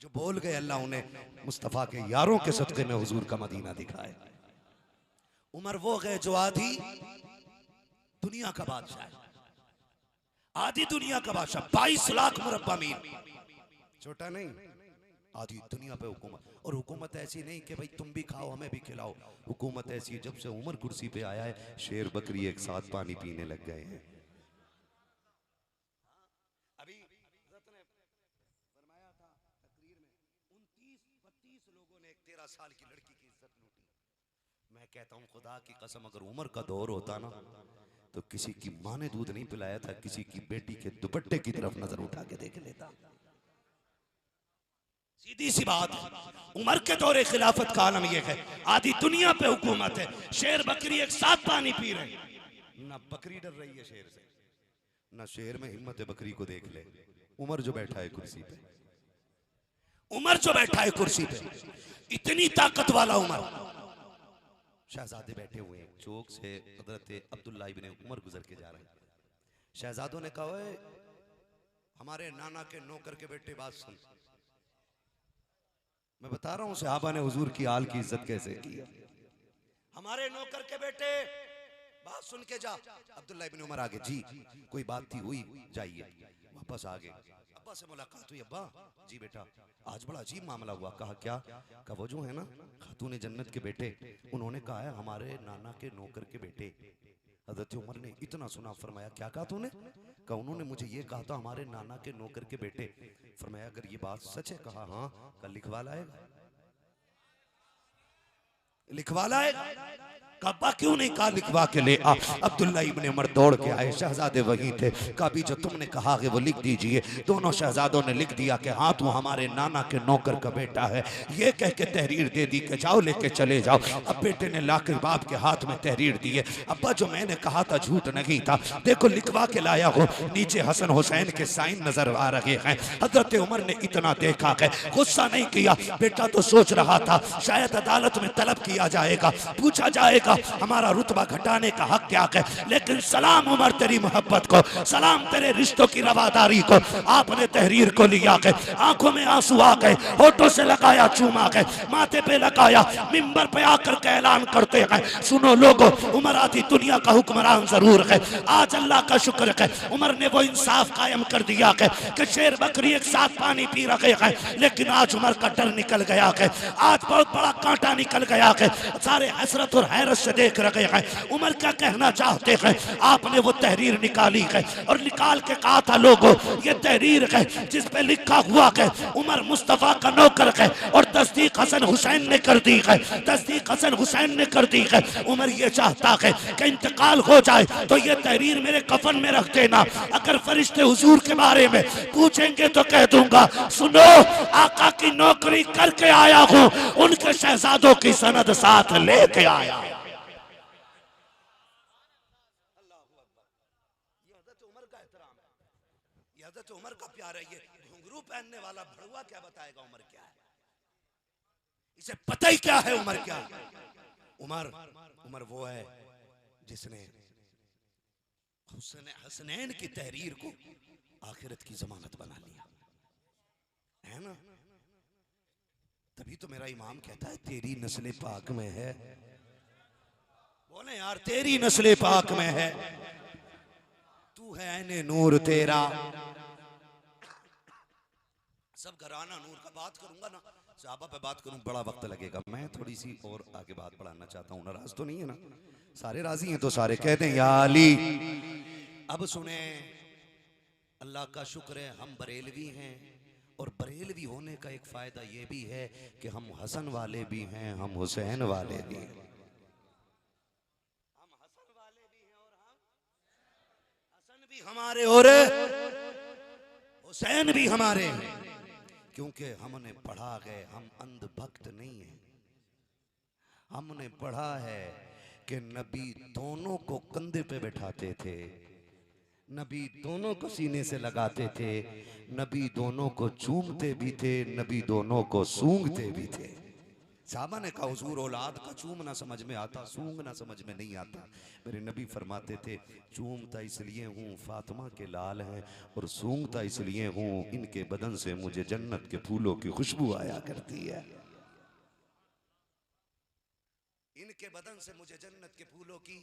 [SPEAKER 1] जो बोल गए अल्लाह उन्हें मुस्तफा के यारों के सदके में हुजूर का मदीना दिखाए। उमर वो है जो आधी दुनिया का बादशाह है, आधी दुनिया का बादशाह, 22 लाख मुरब्बा मील, छोटा नहीं, आधी दुनिया पे हुकूमत। और हुकूमत ऐसी नहीं कि भाई तुम भी खाओ हमें भी खिलाओ, हुकूमत ऐसी है जब से उमर कुर्सी पे आया है शेर बकरी एक साथ पानी पीने लग गए हैं। अभी हज़रत ने फरमाया था तकरीर में 29-32 लोगों ने 13 साल की लड़की की इज्जत लूटी। मैं कहता हूं खुदा की कसम, अगर उमर का दौर होता ना तो किसी की मां ने दूध नहीं पिलाया था, किसी की बेटी के दुपट्टे की तरफ नजर उठा के देख लेता। सीधी सी बात है, उमर के दौरे खिलाफत का आलम यह है, आधी दुनिया पे हुकूमत है, शेर बकरी एक साथ पानी पी रहे, ना बकरी डर रही है शेर से, ना शेर में हिम्मत है बकरी को देख ले। उमर जो बैठा है कुर्सी पे, उमर जो बैठा है कुर्सी पे, इतनी ताकत वाला उमर। शहजादे बैठे हुए हैं, चौक से हजरत अब्दुल्ला इब्ने उमर गुजर के जा रहे हैं। शहजादों ने कहा, ओए हमारे नाना के नौकर के बेटे बात सुन। मैं बता रहा हूं सहाबा ने हुजूर की आल की इज्जत कैसे की। हमारे नौकर के बेटे बात सुन के जा। अब्दुल्ला इब्ने उमर आगे, जी कोई बात थी, हुई, जाइए। वापस आ गए, अब्बा से मुलाकात हुई। अब्बा जी बेटा आज बड़ा अजीब मामला हुआ। कहा क्या? कहा वो जो है ना खातून जन्नत के बेटे, उन्होंने कहा है हमारे नाना के नौकर के बेटे। हजरत उमर ने इतना सुना, फरमाया क्या कहा तूने? कहा उन्होंने मुझे ये कहा था हमारे नाना के नौकर के बेटे। फरमाया अगर ये बात सच है? कहा हाँ। कल लिखवा लाएगा, लिखवा लाएगा। कहा क्यों नहीं? कहा लिखवा के ले आ। अब्दुल्ला इब्ने उमर दौड़ के आए, शहजादे वहीं थे। कहा भी जो तुमने कहा है वो लिख दीजिए। दोनों शहजादों ने लिख दिया कि हाँ तू हमारे नाना के नौकर का बेटा है। ये कह के तहरीर दे दी कि जाओ लेके चले जाओ। अब बेटे ने लाकर बाप के हाथ में तहरीर दिए। अब्बा जो मैंने कहा था झूठ नहीं था, देखो लिखवा के लाया हो। नीचे हसन हुसैन के साइन नजर आ रहे हैं। हजरत उमर ने इतना देखा है, गुस्सा नहीं किया। बेटा तो सोच रहा था शायद अदालत में तलब किया जाएगा, पूछा जाएगा हमारा रुतबा घटाने का हक क्या है। लेकिन सलाम उमर तेरी मोहब्बत को, सलाम तेरे रिश्तों की रवादारी को। आपने तहरीर को लिया के, आंखों में आंसू आ गए, होठों से लगाया, चूमा गए, माथे पे लगाया, मिंबर पे आकर के ऐलान करते हैं, सुनो लोगो उमर आधी दुनिया का हुक्मरान जरूर है। आज अल्लाह का शुक्र है उमर ने वो इंसाफ कायम कर दिया है कि शेर बकरी एक साथ पानी पी रहे हैं। लेकिन आज उमर का डर निकल गया है, आज बहुत बड़ा कांटा निकल गया है। सारे हसरत और हैरत से देख रहे हैं उमर क्या कहना चाहते हैं। आपने वो तहरीर निकाली है और निकाल के कहा था लोगों ये तहरीर है जिस पे लिखा हुआ है उमर मुस्तफा का नौकर है, और तस्दीक हसन हुसैन ने कर दी है, तस्दीक हसन हुसैन ने कर दी है। उमर ये चाहता है कि इंतकाल हो जाए तो ये तहरीर मेरे कफन में रख देना। अगर फरिश्ते हुजूर के बारे में पूछेंगे तो कह दूंगा सुनो आका की नौकरी करके आया हूं, उनके शहजादों की सनद साथ लेके आया। हज़रत उमर का प्यार है। ये घुंघरू पहनने वाला भड़ुआ क्या बताएगा उमर क्या है? इसे पता ही क्या है उमर क्या है। उमर वो है जिसने हसनैन की तहरीर को आखिरत की जमानत बना लिया है ना। तभी तो मेरा इमाम कहता है तेरी नस्ल पाक में है। बोले यार तेरी नस्ल पाक में है, तू है ऐने नूर तेरा। सब घराना नूर का बात करूंगा ना, सहाबा पे बात करूं बड़ा वक्त लगेगा। मैं थोड़ी सी और आगे बात बढ़ाना चाहता हूं। नाराज तो नहीं है ना? सारे राजी हैं तो सारे कह दें या अली। अब सुने, अल्लाह का शुक्र है हम बरेलवी हैं, और बरेलवी होने का एक फायदा ये भी है कि हम हसन वाले भी हैं, हम हुसैन वाले भी हैं। हम हसन वाले भी हैं और हम हसन भी हमारे और हुसैन भी हमारे हैं। क्योंकि हमने पढ़ा है, हम अंधभक्त नहीं हैं। हमने पढ़ा है कि नबी दोनों को कंधे पे बैठाते थे, नबी दोनों को सीने से लगाते थे, नबी दोनों को चूमते भी थे, नबी दोनों को सूंघते भी थे। साहबा ने कहा हुजूर औलाद का चूमना समझ में आता, सूंघना समझ में नहीं आता। मेरे नबी फरमाते थे चूमता इसलिए हूँ फातिमा के लाल हैं, और सूंघता इसलिए हूँ इनके बदन से मुझे जन्नत के फूलों की खुशबू आया करती है। इनके बदन से मुझे जन्नत के फूलों की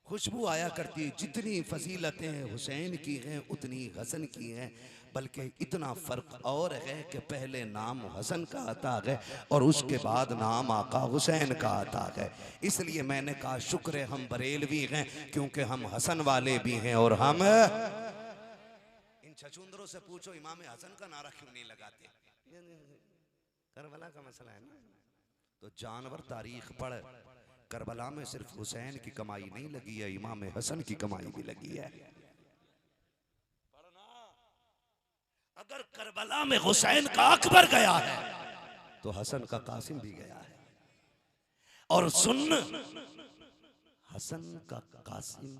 [SPEAKER 1] खुशबू आया करती है। जितनी फजीलतें हुसैन की हैं उतनी हसन की हैं, बल्कि इतना फर्क और है कि पहले नाम हसन का आता है और उसके बाद नाम आका हुसैन का आता है। इसलिए मैंने कहा शुक्र है हम बरेलवी हैं, क्योंकि हम हसन वाले भी हैं। और हम इन छछूंदरों से पूछो इमाम हसन का नारा क्यों नहीं लगाते? करबला का मसला है ना। तो जानवर तारीख पढ़, करबला में सिर्फ हुसैन की कमाई नहीं लगी है, इमाम हसन की कमाई भी लगी है। अगर करबला में हुसैन का अकबर गया है तो हसन का कासिम भी गया है। और सुन, हसन का कासिम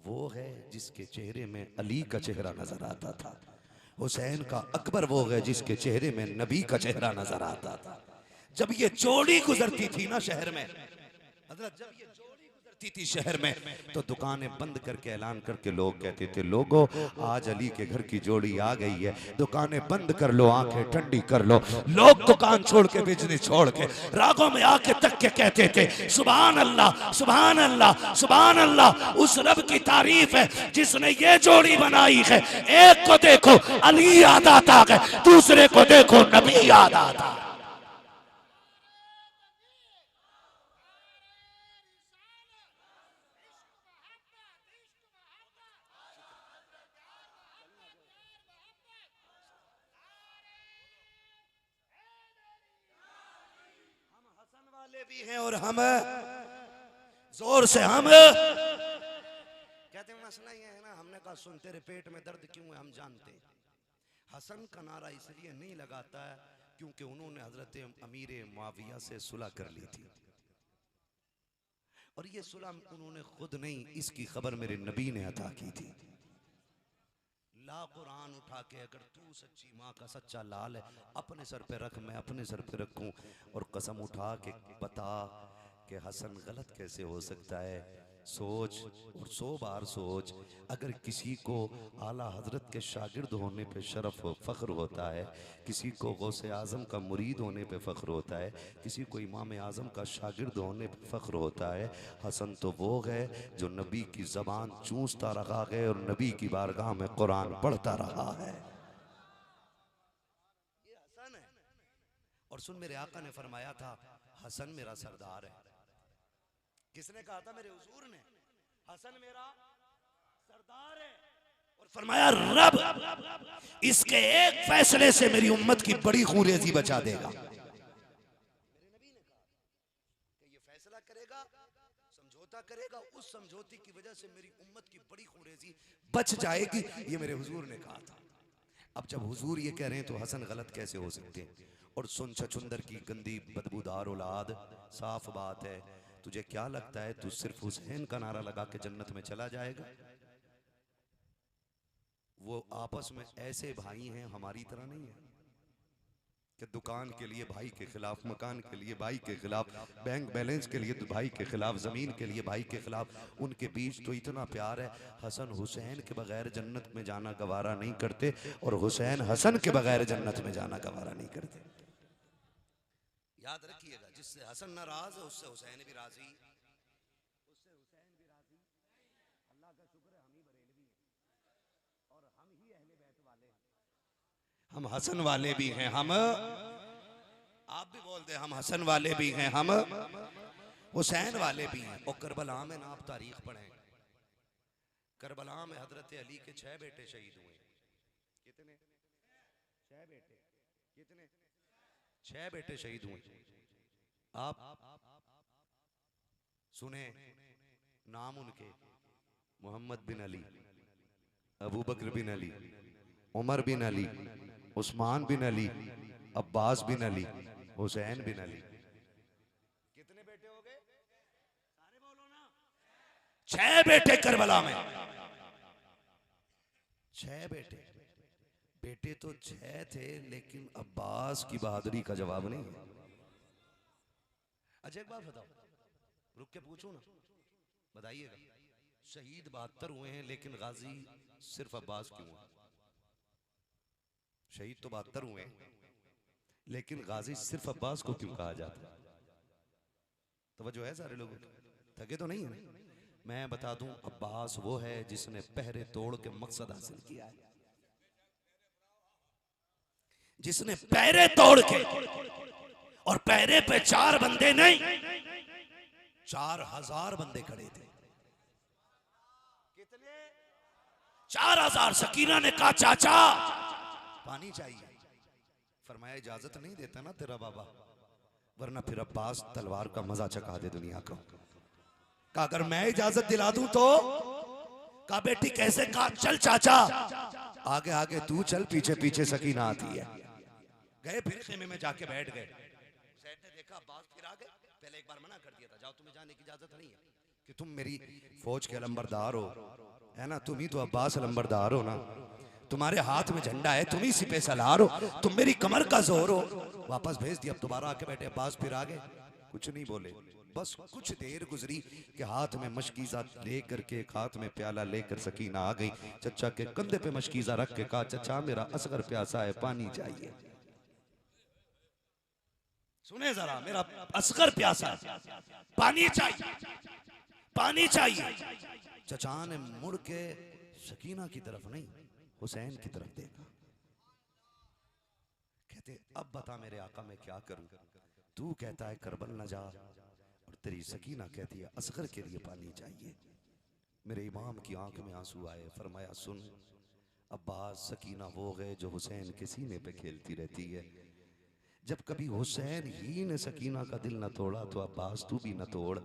[SPEAKER 1] वो है जिसके चेहरे में अली का चेहरा नजर आता था। हुसैन का अकबर वो है जिसके चेहरे में नबी का चेहरा नजर आता था। जब ये जोड़ी गुजरती थी ना शहर में, हजरत जब ये जोड़ी गुजरती थी शहर में, तो दुकानें बंद करके ऐलान करके लोग कहते थे, लोगों आज अली के घर की जोड़ी आ गई है, दुकानें बंद कर लो, आंखें ठंडी कर लो। लोग दुकान छोड़ के, बिजनेस छोड़ के रागों में आके तक के कहते थे, सुभान अल्लाह सुभान अल्लाह सुभान अल्लाह, उस रब की तारीफ है जिसने ये जोड़ी बनाई है। एक को देखो अली याद आता है, दूसरे को देखो नबी याद आता है। भी हैं और हम जोर से हम कहते हैं, मसला ये है ना, हमने कहा सुन तेरे पेट में दर्द क्यों है हम जानते। हसन का नारा इसलिए नहीं लगाता है क्योंकि उन्होंने हजरत अमीर मुआविया से सुलह कर ली थी, और ये सुलह उन्होंने खुद नहीं, इसकी खबर मेरे नबी ने अता की थी। ला कुरान उठा के, अगर तू सच्ची माँ का सच्चा लाल है, अपने सर पे रख, मैं अपने सर पे रखूं, और कसम उठा के बता कि हसन गलत कैसे हो सकता है। सोच और 100 बार सोच, अगर किसी को आला हजरत के शागिर्द होने पे शरफ फ़ख्र होता है, किसी को गौसे आज़म का मुरीद होने पे फ़ख्र होता है, किसी को इमाम आज़म का शागिर्द होने पे फ़ख्र होता है, हसन तो वो है जो नबी की ज़बान चूसता रहा है और नबी की बारगाह में कुरान पढ़ता रहा है। ये हसन है। और सुन, मेरे आका ने फरमाया था, हसन मेरा सरदार है। किसने कहा था? मेरे हुजूर ने। हसन मेरा सरदार है। और फरमाया रब इसके एक फैसले से मेरी उम्मत की बड़ी खूरेजी बचा देगा। मेरे नबी ने कहा कि ये फैसला करेगा, समझौता करेगा, उस समझौते की वजह से मेरी उम्मत की बड़ी खूरेजी बच जाएगी। ये मेरे हुजूर ने कहा था। अब जब हुजूर ये कह रहे हैं तो हसन गलत कैसे हो सकते हैं? और सुन, छछुंदर की गंदी बदबूदार औलाद, साफ बात है, तुझे क्या लगता है तू सिर्फ हुसैन का नारा लगा के जन्नत में चला जाएगा? वो आपस में ऐसे भाई हैं, हमारी तरह नहीं है कि दुकान के लिए भाई के खिलाफ, मकान के लिए भाई के खिलाफ, बैंक बैलेंस के लिए भाई के खिलाफ, जमीन के लिए भाई के खिलाफ। उनके बीच तो इतना प्यार है, हसन हुसैन के बगैर जन्नत में जाना गवारा नहीं करते, और हुसैन हसन के बगैर जन्नत में जाना गवारा नहीं करते। याद रखिएगा, जिससे हसन नाराज है उससे हुसैन भी राजी, उससे हुसैन भी राजी। अल्लाह का शुक्र है हम ही बरेलवी हैं और हम ही अहले बैत वाले हैं। हम हसन वाले भी हैं, हम, आप भी बोलते हैं हम हसन वाले भी हैं, हम हुसैन वाले भी हैं। और करबला में ना आप तारीख पढ़ें, करबला में हजरत अली के 6 बेटे शहीद हुए। कितने? 6 बेटे। कितने? 6 बेटे शहीद हुए। आप सुने नाम उनके, मोहम्मद बिन अली, अबू बकर बिन अली, उमर बिन अली, उस्मान बिन अली, अब्बास बिन अली, हुसैन बिन अली। कितने बेटे हो गए? सारे बोलो ना। 6 बेटे करबला में। 6 बेटे। बेटे तो 6 थे, लेकिन अब्बास की बहादुरी का जवाब नहीं है। अच्छा एक बात बताओ, रुक के पूछूं ना, बताइएगा। शहीद 72 हुए हैं, लेकिन गाजी सिर्फ अब्बास क्यों हुआ? शहीद तो 72 हुए हैं, लेकिन गाजी सिर्फ अब्बास को क्यों कहा जाता है? तवज्जो है सारे लोगों की? थके तो नहीं है ना? मैं बता दूं, अब्बास वो है जिसने पहरे तोड़ के मकसद हासिल किया है, जिसने पहरे तोड़ के, और पहरे पे 4 बंदे नहीं, 4000 बंदे खड़े थे। कितने? 4000। सकीना ने कहा चाचा पानी चाहिए, फरमाया इजाजत नहीं देता ना तेरा बाबा, वरना फिर अब्बास तलवार का मजा चखा दे दुनिया को। कहा अगर मैं इजाजत दिला दूं तो? कहा बेटी कैसे? कहा चल चाचा, आगे आगे तू चल, पीछे पीछे सकीना आती है। गए फिर खेमे में जाके बैठ गए। सैयद ने देखा अब्बास फिर आ गए। पहले एक बार मना कर दिया था, जाओ तुम्हें जाने की इजाजत नहीं है, कि तुम मेरी फौज के अलंबरदार हो, है ना, तुम ही तो अब्बास अलंबरदार हो ना, तुम्हारे हाथ में झंडा है, तुम ही सिपह सलार हो, तुम मेरी कमर का जोर हो। वापस भेज दिया। अब दोबारा आके बैठे। अब्बास फिर आ गए, कुछ नहीं बोले। बस कुछ देर गुजरी कि हाथ में मशकीज़ा लेकर के, एक हाथ में प्याला लेकर सकीना आ गई। चचा के कंधे पे मशकीज़ा रख के कहा चचा मेरा असगर प्यासा है, पानी चाहिए। सुने जरा, मेरा असगर प्यासा है, पानी चाहिए, पानी चाहिए। चचा ने मुड़ के सकीना की तरफ नहीं, हुसैन की तरफ देखा। कहते अब बता मेरे आका मैं क्या करूं? तू कहता है करबल न जा, और तेरी सकीना कहती है असगर के लिए पानी चाहिए। मेरे इमाम की आंख में आंसू आए। फरमाया सुन अब्बास, सकीना वो है जो हुसैन के सीने पे खेलती रहती है। जब कभी हुसैन ही ने सकीना का दिल न तोड़ा तो अब्बास तू भी न तोड़।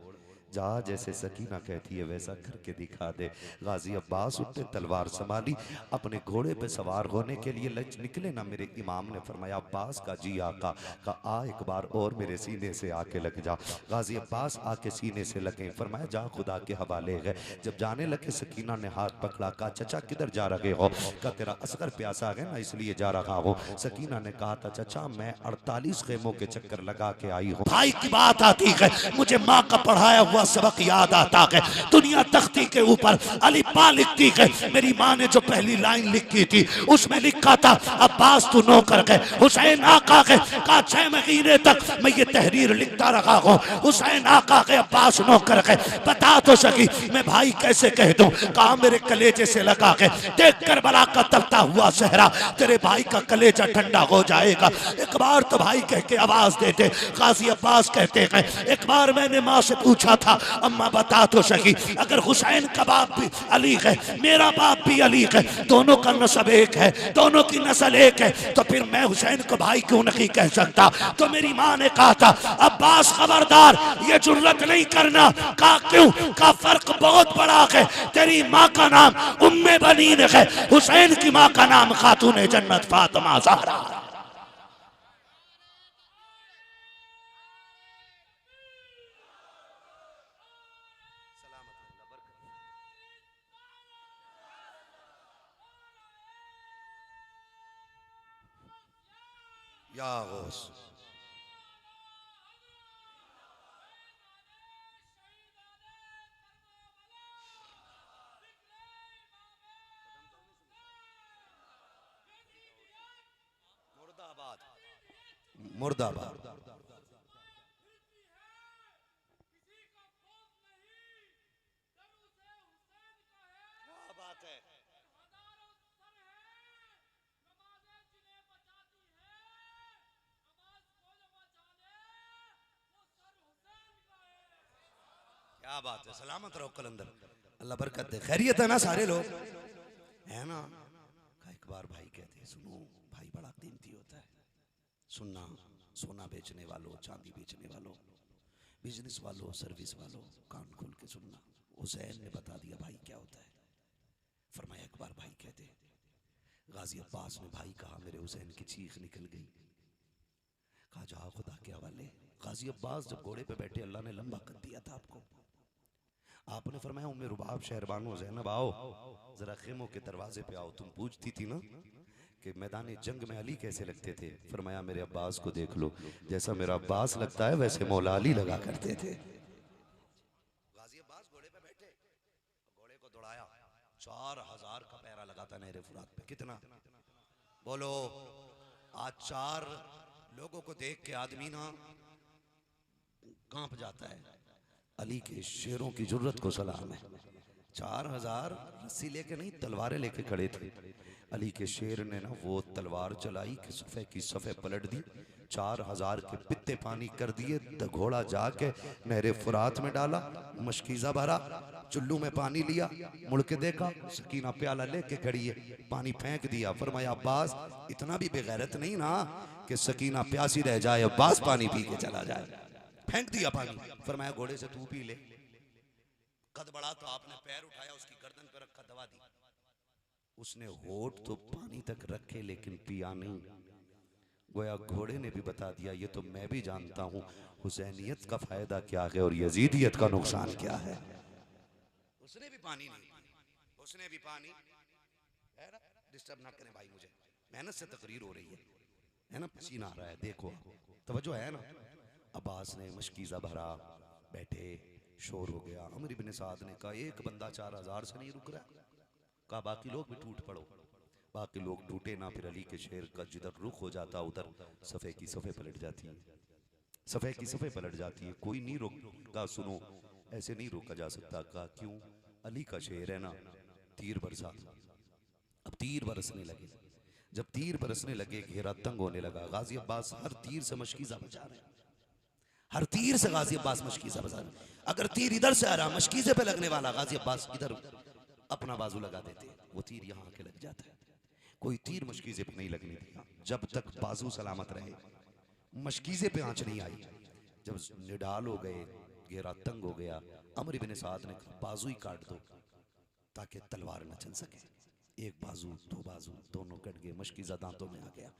[SPEAKER 1] जा, जैसे सकीना कहती है वैसा करके दिखा दे। गाजी अब्बास उठे, तलवार संभाली, अपने घोड़े पे सवार होने के लिए निकले ना। मेरे इमाम ने फरमाया अब्बास का जी आका का आ एक बार और मेरे सीने से आके लग जा। गाजी अब्बास आके सीने से लगे। फरमाया जा खुदा के हवाले है। जब जाने लगे सकीना ने हाथ पकड़ा। कहा चचा किधर जा रहे हो? का तेरा असगर प्यासा है ना इसलिए जा रहा हूँ। सकीना ने कहा था चचा मैं 48 खेमों के चक्कर लगा के आई हूँ। भाई की बात आती है, मुझे माँ का पढ़ाया हुआ सबक याद आता है। दुनिया तख्ती के ऊपर अली पा लिखती है। मेरी माँ ने जो पहली लाइन लिखी थी उसमें लिखा था अब्बास तू नौकर है, हुसैन आका है। कहा 6 महीने तक मैं ये तहरीर लिखता रहा हूँ, हुसैन आका है, अब्बास नौकर है। बता तो सकी मैं भाई कैसे कह दूं? कहा मेरे कलेजे से लगा के देख करबला का तपता हुआ सहरा, तेरे भाई का कलेजा ठंडा हो जाएगा। एक बार तो भाई कह के आवाज देते। काजी अब्बास कहते हैं एक बार मैंने माँ से पूछा था अम्मा बता तो सकी अगर हुसैन का बाप भी अली है, मेरा बाप भी अली है, दोनों का नस्ब एक है, दोनों की नस्ल एक है, तो फिर मैं हुसैन को भाई क्यों नहीं कह सकता? तो मेरी माँ ने कहा था अब्बास खबरदार ये जुर्रत नहीं करना। कहा क्यों? का फर्क बहुत बड़ा है। तेरी माँ का नाम उम्मे बनीन है, हुसैन की माँ का नाम खातून जन्नत फातिमा ज़हरा। या गौस मुर्दाबाद, मुर्दाबाद। क्या बात है? क्या बात है? सलामत रहो कलंदर, अल्लाह बरकत दे। खैरियत है ना सारे लोग, है ना? एक बार भाई कहते हैं सुनो, भाई बड़ा कीमती होता है। सुनना, सोना बेचने वालों, चांदी बेचने वालों, बिजनेस वालों, सर्विस वालों, कान खोल के सुनना। हुसैन ने बता दिया भाई क्या होता है। फरमाया एक बार भाई कहते गाजी अब्बास ने भाई कहा मेरे हुसैन की चीख निकल गई। कहा जाओ खुदा के हवाले। गाजी अब्बास जब घोड़े पे बैठे अल्लाह ने लंबा कर दिया था आपको। आपने फरमाया उम्मे रुबाब शहरबानो ज़ैनब आओ जरा खेमों के दरवाजे पे आओ। तुम पूछती थी ना कि मैदान जंग में अली कैसे लगते थे। फरमाया मेरे अब्बास को देख लो, जैसा मेरा अब्बास लगता है वैसे मौला अली लगा करते थे। गाजी अब्बास घोड़े पे बैठे, घोड़े को दौड़ाया, 4000 का पैरा लगा था नहरे फुरात पे। कितना बोलो? आज 4 लोगों को देख के आदमी ना कांप जाता है। अली के शेरों की जुर्रत को सलाम है। 4000 रस्सी लेके नहीं, तलवारें लेके खड़े थे। अली के शेर ने ना वो तलवार चलाई कि सफ़े की सफ़े पलट दी, 4000 के पित्ते पानी कर दिए। घोड़ा जाके नहरे फुरात में डाला, मशकीज़ा भरा, चुल्लू में पानी लिया, मुड़ के देखा सकीना प्याला लेके खड़ी है, पानी फेंक दिया। फरमाया अब्बास इतना भी बेगैरत नहीं ना कि सकीना प्यासी रह जाए, अब्बास पानी पी के चला जाए। फेंक दिया पानी, फरमाया घोड़े से तू पी ले। कद बढ़ा तो आपने पैर उठाया, उसकी गर्दन पर रखा, दवा दी। उसने होठ तो पानी तक रखे लेकिन पिया नहीं। गोया घोड़े ने भी बता दिया, ये तो मैं भी जानता हूं हुसैनियत का फायदा क्या है और यजीदियत का नुकसान क्या है। उसने भी पानी नहीं, उसने भी पानी। डिस्टर्ब ना करें भाई, मुझे मेहनत से तकरीर हो रही है ना, पसीना आ रहा है, देखो तवज्जो है ना। अब्बास ने मशकीज़ा भरा, बैठे, शोर हो गया। अमर इब्न साद ने कहा एक बंदा 4000 से नहीं रुक रहा। कहा बाकी लोग भी टूट पड़ो। बाकी लोग टूटे ना, फिर अली के शेर का जिधर रुख हो जाता उधर सफ़े की सफ़े पलट जाती है, सफ़े की सफ़े पलट जाती है। कोई नहीं रोका, सुनो ऐसे नहीं रोका जा सकता। कहा क्यों? अली का शेर है ना। तीर बरसा, अब तीर बरसने लगे। जब तीर बरसने लगे घेरा तंग होने लगा। गाजी अब्बास हर तीर से मशकीज़ा बचा रहे, हर तीर से गाजी अब्बास मशकीज़ा बचा रहे। अगर तीर इधर से आ रहा, मशकीज़े पे लगने वाला, गाजी अब्बास इधर अपना बाजू लगा देते, वो तीर यहाँ आके लग जाता है। कोई तीर मशकीज़े पे नहीं लगने दिया जब तक बाजू सलामत रहे, मशकीज़े पे आंच नहीं आई। जब निडाल हो गए, घेरा तंग हो गया, अमर इब्न साद ने कहा बाजू ही काट दो ताकि तलवार न चल सके। एक बाजू, दो बाजू, दोनों कट गए, मशकीज़ा दांतों में आ गया।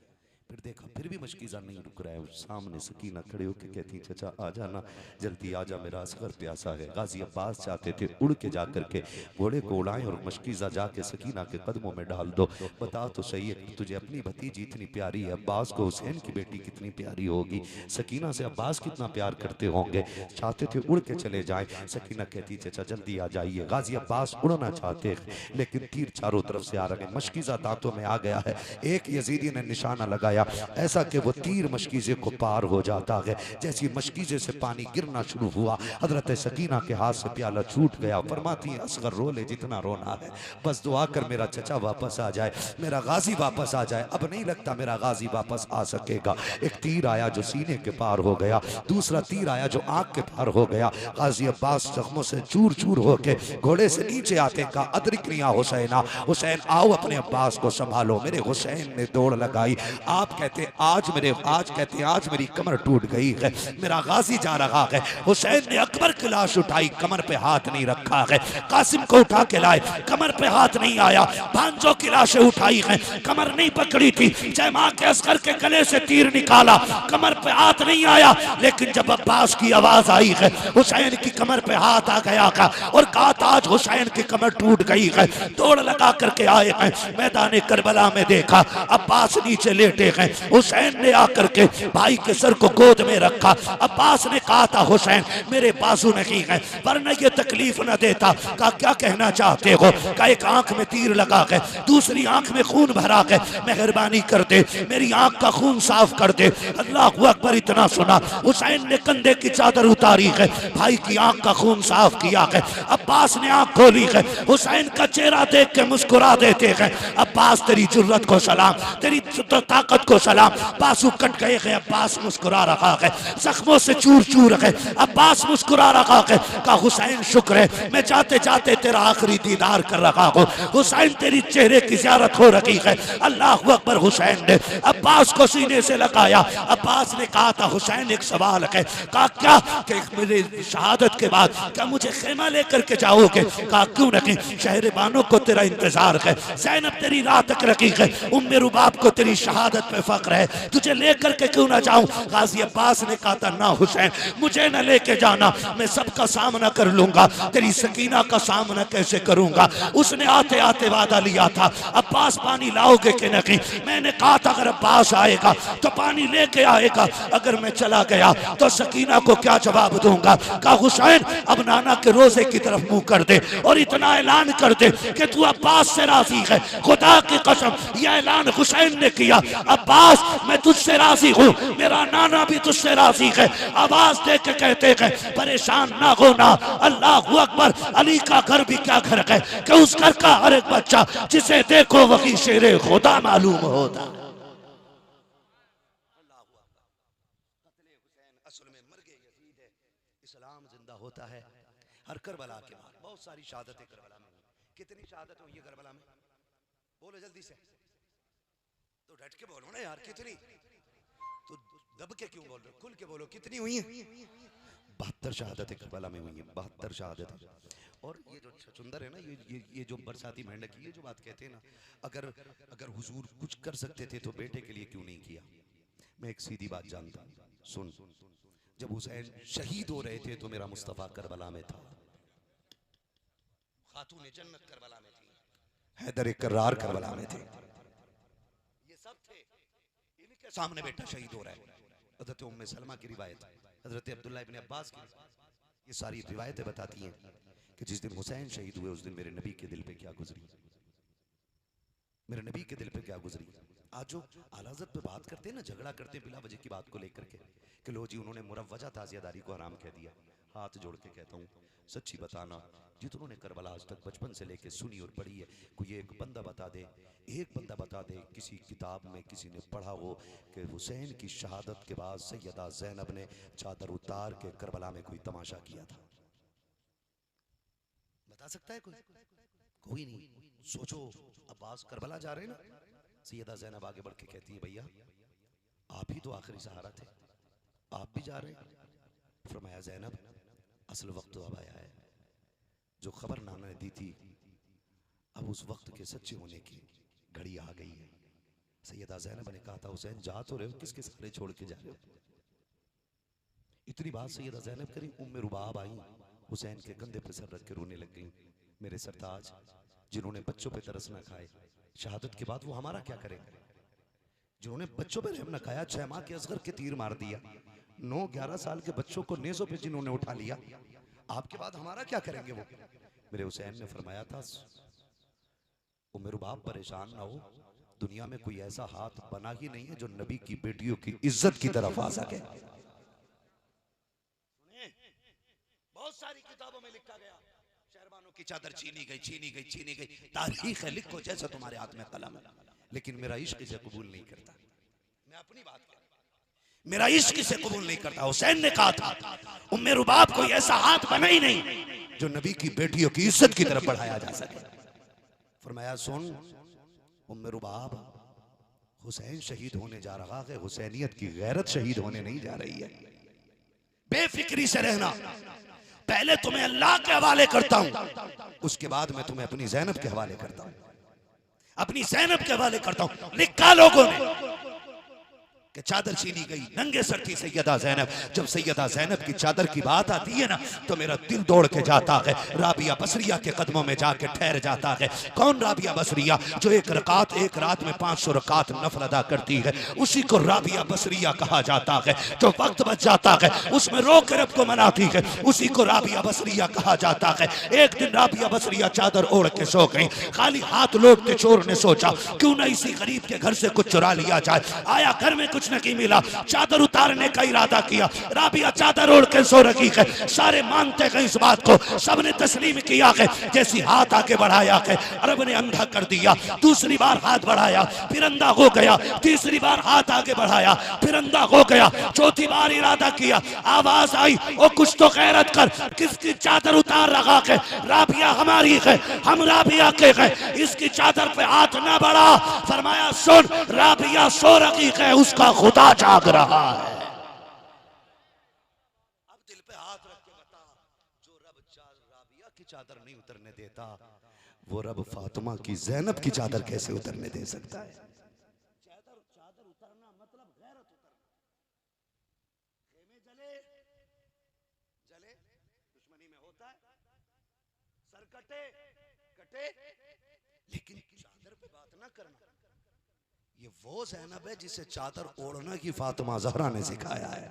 [SPEAKER 1] फिर देखा, फिर भी मशकीज़ा नहीं रुक रहा है। सामने सकीना खड़े होकर कहती चचा आ जाना, जल्दी आ जा, मेरा असगर प्यासा है। गाजी अब्बास चाहते थे उड़ के जा करके घोड़े को उड़ाएं और मशकीज़ा जाके सकीना के कदमों में डाल दो। बता तो सही है, तुझे अपनी भतीजी इतनी प्यारी है, अब्बास को हुसैन की बेटी कितनी प्यारी होगी, सकीना से अब्बास कितना प्यार करते होंगे। चाहते थे उड़ के चले जाएं। सकीना कहती चचा जल्दी आ जाइए। गाजी अब्बास उड़ना चाहते लेकिन तीर चारों तरफ से आ रहे, मशकीज़ा दांतों में आ गया है। एक यजीदी ने निशाना लगाया ऐसा कि वो तीर मशकीज़े को पार हो जाता है। जैसी मशकीज़े से पानी गिरना शुरू हुआ, हजरत सकीना के हाथ से प्याला छूट गया। फरमाती है असगर रो ले जितना रोना है, बस दुआ कर मेरा चचा वापस आ जाए, मेरा गाजी वापस आ जाए। अब नहीं लगता मेरा गाजी वापस आ सकेगा। एक तीर आया जो सीने के पार हो गया, दूसरा तीर आया जो आंख के पार हो गया। गाजी अब्बास जख्मों से चूर चूर होके घोड़े से नीचे आते का अदरिकनिया हुसैना, हुसैन आओ अपने अब्बास को संभालो। मेरे हुसैन ने दौड़ लगाई। आप कहते आज मेरी कमर टूट गई है, मेरा गाजी जा रहा है। हुसैन ने अकबर की लाश उठाई, कमर पे हाथ नहीं रखा है। कासिम को उठा के लाए, कमर पे हाथ नहीं आया। भांजों की लाशें उठाई हैं, कमर नहीं पकड़ी थी। जयमा के असगर के गले से तीर निकाला, कमर पे हाथ नहीं आया। लेकिन जब अब्बास की आवाज आई है, हुसैन की कमर पे हाथ आ गया था और कहा आज हुसैन की कमर टूट गई है। दौड़ लगा करके आए हैं, मैदान करबला में देखा अब्बास नीचे लेटे हैं। हुसैन ने आकर के भाई के सर को गोद में रखा। अब्बास ने कहा था हुसैन मेरे बाजू नहीं है वरना ये तकलीफ न देता। कहा क्या कहना चाहते हो? का एक आंख में तीर लगा है, दूसरी आंख में खून भरा है, मेहरबानी कर दे मेरी आंख का खून साफ कर दे। अल्लाह अकबर। इतना सुना, हुसैन ने कंधे की चादर उतारी है, भाई की आंख का खून साफ किया है। अब्बास ने आंख खोली है, हुसैन का चेहरा देख के मुस्कुरा देते हैं। अब्बास तेरी जुर्रत को सलाम, तेरी ताकत को सलाम। बाजू कट गए हैं, अब्बास मुस्कुरा रहा है, जख्मों से चूर चूर है, अब्बास मुस्कुरा रहा है। का हुसैन शुक्र है मैं जाते जाते तेरा आखिरी दीदार कर रहा हूँ। हुसैन तेरी चेहरे की ज़ियारत हो रही है। अल्लाह अकबर। हुसैन ने अब्बास को सीने से लगाया। अब्बास ने कहा था हुसैन एक सवाल है। कहा क्या? कि मेरे शहादत के बाद क्या मुझे खेमा लेकर के जाओगे? कहा क्यों नहीं, शहर बानो को तेरा इंतजार है, ज़ैनब तेरी राह तक रखी है, उम्मे रुबाब को तेरी शहादत पे फख्र है, तुझे लेकर के क्यों ना जाऊं? गाजी अब्बास ने कहा था ना हुसैन मुझे न लेके जाना, मैं सबका सामना कर लूंगा, तेरी सकीना का सामना कैसे करूंगा? उसने आते आते वादा लिया था अब्बास पानी लाओगे कि नहीं? मैंने कहा था अगर अब्बास आएगा तो पानी लेके आएगा, अगर मैं चला गया तो सकीना को क्या जवाब दूंगा? कहा हुसैन अब नाना के रोजे की तरफ मुंह कर दे और इतना ऐलान कर दे कि तू अब्बास से राजी है। खुदा की कसम यह ऐलान हुसैन ने किया, अब्बास मैं तुझसे राजी हूँ, मेरा नाना भी तुझसे राजी है। आवाज दे के कहते हैं परेशान ना होना। अल्लाह अकबर। अली का घर भी क्या घर है कि उस घर का हर एक बच्चा जिसे देखो वही शेरे खुदा मालूम होता। इस्लाम जिंदा होता है हर करबला के बाद। बहुत सारी शहादतें करबला में, कितनी शहादत हुई है करबला में? बोलो जल्दी से, तो डट के बोलो ना यार, कितनी? दब के क्यों बोल रहे हो, खुल के बोलो, कितनी हुई है? 72 शहादतें करबला में हुई है, 72 शहादतें। और ये जो छछुंदर है ना, ये जो बरसाती मेंढक, ये जो बात कहते हैं ना, अगर अगर हुजूर कुछ कर सकते थे तो बेटे के लिए क्यों नहीं किया? मैं एक सीधी बात जानता हूं, सुन, जब हुसैन शहीद हो रहे थे तो मेरा मुस्तफ़ा करबला में था, खातून जन्नत करबला में थी, हैदर कर्रार करबला में थे, ये सब थे, इनके सामने बेटा शहीद हो रहा है। हज़रत उम्मे सलमा की रिवायत, हज़रत अब्दुल्ला इब्न अब्बास की, ये सारी रिवायतें बताती हैं कि जिस दिन हुसैन शहीद हुए उस दिन मेरे नबी के दिल पे क्या गुजरी, मेरे नबी के दिल पे क्या गुजरी। आज जो आला हज़रत पे बात करते हैं ना, झगड़ा करते हैं बिला वजह की बात को लेकर के कि लो जी उन्होंने मुरव्वजा ताज़ियादारी को हराम कह दिया। हाथ जोड़ के कहता हूँ, सच्ची बताना, जितनों ने करबला आज तक बचपन से लेके सुनी और पढ़ी है, कोई एक बंदा बता दे, एक बंदा बता दे किसी किताब में किसी ने पढ़ा हो कि हुसैन की शहादत के बाद सैयदा ज़ैनब ने चादर उतार के करबला में कोई तमाशा किया था? बता सकता है कोई? कोई नहीं। सोचो, अब्बास करबला जा रहे हैं ना, सैयदा ज़ैनब आगे बढ़ के कहती है, भैया आप ही तो आखिरी सहारा थे, आप भी जा रहे हैं? फरमाया, ज़ैनब असल वक्त तो अब आया है, जो खबर नाना ने दी थी अब उस वक्त के सच्चे होने की घड़ी आ गई है। सैयदा ज़ैनब ने कहा था, हुसैन जा तो रहे हो, किसके सहारे छोड़ के जा रहे हो? इतनी बात सैयदा ज़ैनब करी, उम्मे रुबाब आई, हुसैन के कंधे पर सर रख के रोने लग गई। मेरे सरताज, जिन्होंने बच्चों पे तरस ना खाए, शहादत के बाद वो हमारा क्या करेंगे? जिन्होंने बच्चों पे रहम न खाया, 6 माह के असगर के तीर मार दिया, 9-11 साल के बच्चों को नेज़ों पे जिन्होंने उठा लिया, आपके बाद हमारा क्या करेंगे वो? मेरे हुसैन ने फरमाया था, उम्मे रुबाब परेशान ना हो, दुनिया में कोई ऐसा हाथ बना ही नहीं है जो नबी की बेटियों की इज्जत की तरफ आ सके। बहुत सारी किताबों में लिखा गया, शहरबानों की चादर छीनी गई, छीनी गई, छीनी गई, तारीख है, लिखो जैसे तुम्हारे हाथ में कलम है, लेकिन मेरा इश्क इसे कबूल नहीं करता। मैं अपनी बात कर, मेरा इश्क इसे कबूल नहीं करता। हुसैन ने कहा था, उम्मे रुबाब कोई ऐसा हाथ बना ही नहीं जो नबी की बेटियों की इज्जत की तरफ बढ़ाया जा सके। फरमाया, सुन उम्मे रुबाब, हुसैन शहीद होने जा रहा है, हुसैनियत की गैरत शहीद होने नहीं जा रही है। बेफिक्री से रहना, पहले तुम्हें अल्लाह के हवाले करता हूं, उसके बाद मैं तुम्हें अपनी ज़ैनब के हवाले करता हूं, अपनी ज़ैनब के हवाले करता हूं। लिखा लोगों ने कि चादर छीनी गई, नंगे सर थी सैयदा ज़ैनब। जब सैयदा ज़ैनब की चादर की बात आती है ना, तो मेरा दिल दौड़ के जाता है, राबिया बसरिया के कदमों में जाके ठहर जाता है। कौन राबिया बसरिया? जो एक रात में 500 रकात नफल अदा करती है, उसी को राबिया बसरिया कहा जाता है। जो वक्त बच जाता है उसमें रो के रब को मनाती है, उसी को राबिया बसरिया कहा जाता है। एक दिन राबिया बसरिया चादर ओढ़ के सो गई, खाली हाथ लौटते चोर ने सोचा क्यों ना इसी गरीब के घर से कुछ चुरा लिया जाए। आया, घर में कुछ नहीं मिला, चादर उतारने का इरादा किया, राबिया चादर ओढ़ के सो रखी है। सारे मानते गए इस बात को, सबने तस्लीम किया है। जैसी हाथ आगे बढ़ाया है, अरब ने अंधा कर दिया। दूसरी बार हाथ बढ़ाया, फिर अंधा हो गया। तीसरी बार हाथ आगे बढ़ाया, फिर अंधा हो गया। चौथी बार इरादा किया, आवाज आई, ओ कुछ तो गैरत कर, किसकी चादर उतार रखा है? राबिया हमारी है, हम राबिया के हैं, इसकी चादर पे हाथ ना बढ़ा। फरमाया, सुन, राबिया सो रखी है, उसका खुदा जाग रहा है। अब दिल पे हाथ रख के बता, जो रब राबिया की चादर नहीं उतरने देता, वो रब फातिमा की ज़ैनब की चादर कैसे उतरने दे सकता है? चादर उतरना मतलब गैरत उतरना। खेमे जले दुश्मनी में होता है, सर कटे, लेकिन चादर पे बात ना करना। ये वो ज़ैनब है जिसे चादर ओढ़ना की फातिमा ज़हरा ने सिखाया है।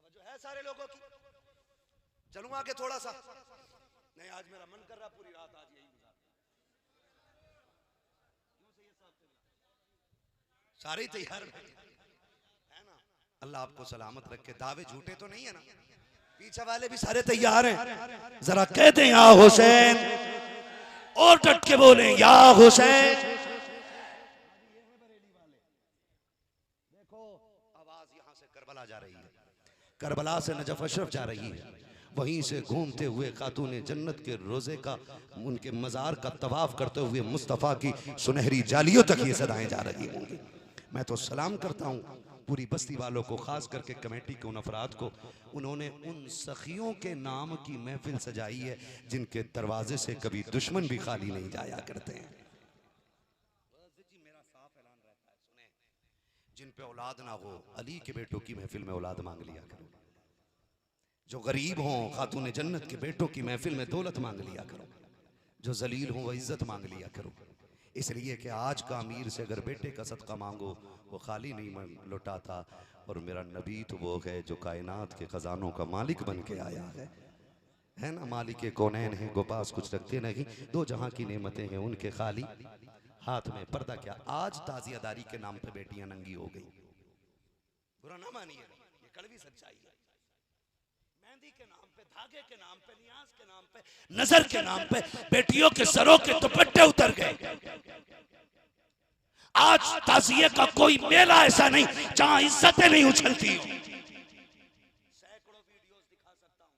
[SPEAKER 1] जो है सारे लोगों की, चलूं आगे थोड़ा सा, नहीं आज मेरा मन कर रहा पूरी रात आज यही गुजार, सारे तैयार है ना? अल्लाह आपको सलामत रखे, दावे झूठे तो नहीं है ना? पीछे वाले भी सारे तैयार हैं, जरा कहते हैं या हुसैन, और डट के बोले या हुसैन। करबला जा रही है, करबला से नजफ अशरफ जा रही है, वहीं से घूमते हुए खातून जन्नत के रोजे का, उनके मज़ार का तवाफ करते हुए मुस्तफ़ा की सुनहरी जालियों तक ये सदाएं जा रही होंगी। मैं तो सलाम करता हूँ पूरी बस्ती वालों को, खास करके कमेटी के उन अफराद को, उन्होंने उन सखियों के नाम की महफिल सजाई है जिनके दरवाजे से कभी दुश्मन भी खाली नहीं जाया करते हैं। जिन पे औलाद ना हो, अली के बेटों की महफिल में औलाद मांग लिया करो। जो गरीब हों, खातून जन्नत के बेटों की महफिल में दौलत मांग लिया करो। जो जलील हों, वह इज्जत मांग लिया करो। इसलिए कि आज का अमीर से अगर बेटे का सदका मांगो, वो खाली नहीं लौटाता। और मेरा नबी तो वो है जो कायनात के खजानों का मालिक बन के आया है ना। मालिक के कौनैन है, गो पास कुछ रखते नहीं, दो जहां की नेमतें हैं उनके खाली हाथ में पर्दा क्या। आज ताजियादारी के नाम पे बेटियां नंगी हो गई, बुरा ना मानिएगा, ये कड़वी सच्चाई है। मेहंदी के नाम पे, धागे के नाम पे, नियाज के नाम पे, नजर के नाम पे बेटियों के सरों के दुपट्टे उतर गए। आज ताजिए का कोई मेला ऐसा नहीं जहां इज्जतें नहीं उछलती हो। सैकड़ों वीडियोस दिखा सकता हूं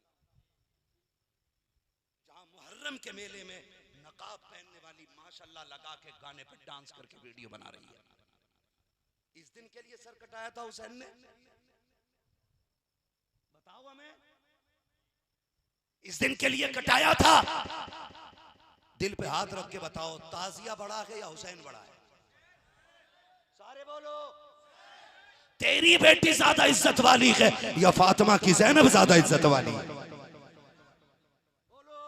[SPEAKER 1] जहां मुहर्रम के मेले में नकाब पहनने वाली माशाल्लाह लगा के गाने पर डांस करके वीडियो बना रही है। इस दिन के लिए सर कटाया था हुसैन ने, बताओ हमें, इस दिन के लिए कटाया था? दिल पे हाथ रख के बताओ, ताजिया बड़ा है या हुसैन बड़ा है? सारे बोलो। तेरी बेटी ज्यादा इज्जत वाली है या फातिमा की ज़ैनब ज्यादा इज्जत वाली है? बोलो।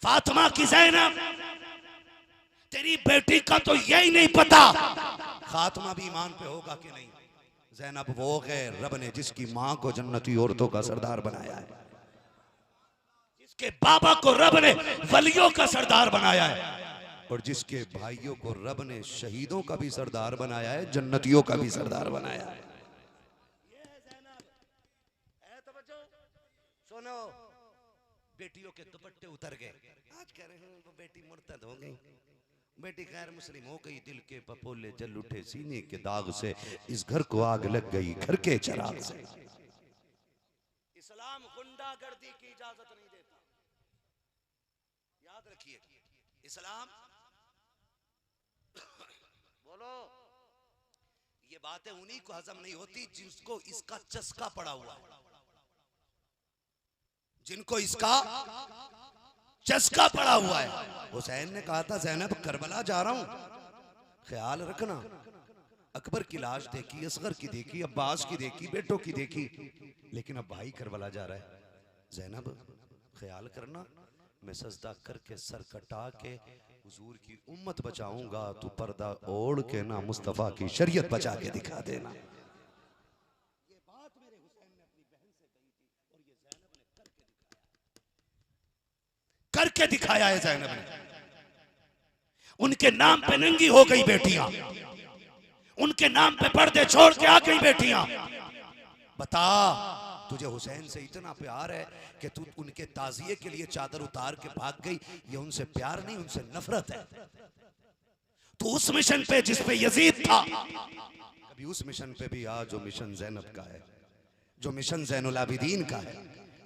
[SPEAKER 1] फातिमा की ज़ैनब, तेरी बेटी का तो यही नहीं पता खात्मा भी ईमान पे होगा कि नहीं। ज़ैनब वो है रब ने जिसकी मां को जन्नती औरतों का सरदार बनाया है, जिसके बाबा को रब ने वलियों का सरदार बनाया है, और जिसके भाइयों को रब ने शहीदों का भी सरदार बनाया है, जन्नतियों का भी सरदार बनाया है। ये है ज़ैनब। सुनो, बेटियों के दुपट्टे उतर गए। आज कह रहे हैं वो बेटी मुर्तद हो गई, बेटी गैर मुस्लिम हो गई, दिल के पपोले जल उठे सीने के दाग से, इस घर को आग लग गई घर के चिराग से। इस्लाम गुंडागर्दी की इजाजत नहीं देता, याद रखिए। इस्लाम बोलो, ये बातें उन्हीं को हजम नहीं होती जिसको इसका चस्का पड़ा हुआ है, जिनको इसका चस्का पड़ा हुआ है। हुसैन ने कहा था ज़ैनब करबला जा रहा हूं, ख्याल रखना। अकबर की लाश देखी, असगर की देखी, अब्बास की देखी, बेटों की देखी, लेकिन अब भाई करबला जा रहा है। ज़ैनब ख्याल करना, मैं सजदा करके सर कटा के हुजूर की उम्मत बचाऊंगा, तू पर्दा ओढ़ के ना मुस्तफा की शरीयत बचा के दिखा देना। ये बात मेरे हुसैन ने अपनी बहन से कही थी और ये ज़ैनब ने करके दिखाया है। ज़ैनब ने उनके नाम पे नंगी हो गई बेटियां, उनके नाम पे पर्दे छोड़ के आ गई बेटियां। बता, तुझे हुसैन से इतना प्यार है कि तू उनके ताजिए के लिए चादर उतार के भाग गई। ये उनसे प्यार नहीं, उनसे नफरत है। तू उस मिशन पे जिस पे यजीद था, कभी उस मिशन पे भी आ जो मिशन ज़ैनब का है, जो मिशन ज़ैनुल आबिदीन का है,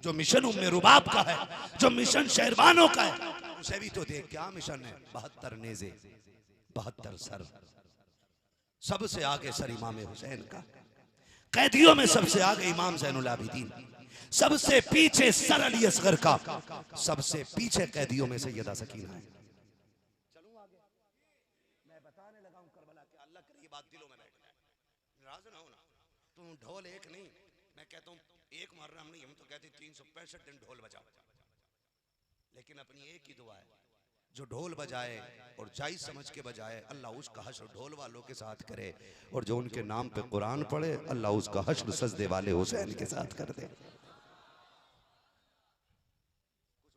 [SPEAKER 1] जो मिशन उम्मे रुबाब का है, जो मिशन शहरबानों का है, उसे भी तो देख। क्या मिशन है? 72 नेज़े, 72 सर, सबसे आगे सर इमाम हुसैन का, कैदियों में सबसे आगे इमाम ज़ैनुल आबिदीन, सबसे पीछे सर अली असगर का, सबसे पीछे कैदियों में सैयदा सकीना है। चलूं आगे, मैं बताने लगा हूं करबला के, अल्लाह करे ये बात दिलों में बैठ जाए। नाराज ना होना, तुम ढोल एक नहीं, मैं कहता हूं एक मुहर्रम नहीं, हम तो कहते 365 दिन ढोल बजाओ, लेकिन अपनी एक ही दुआ है, जो ढोल बजाए और जायज समझ के बजाए, अल्लाह उसका हश्र ढोल वालों के साथ करे, और जो उनके नाम पे कुरान पढ़े, अल्लाह उसका हश्र सजदे वाले हुसैन के साथ कर दे। कुछ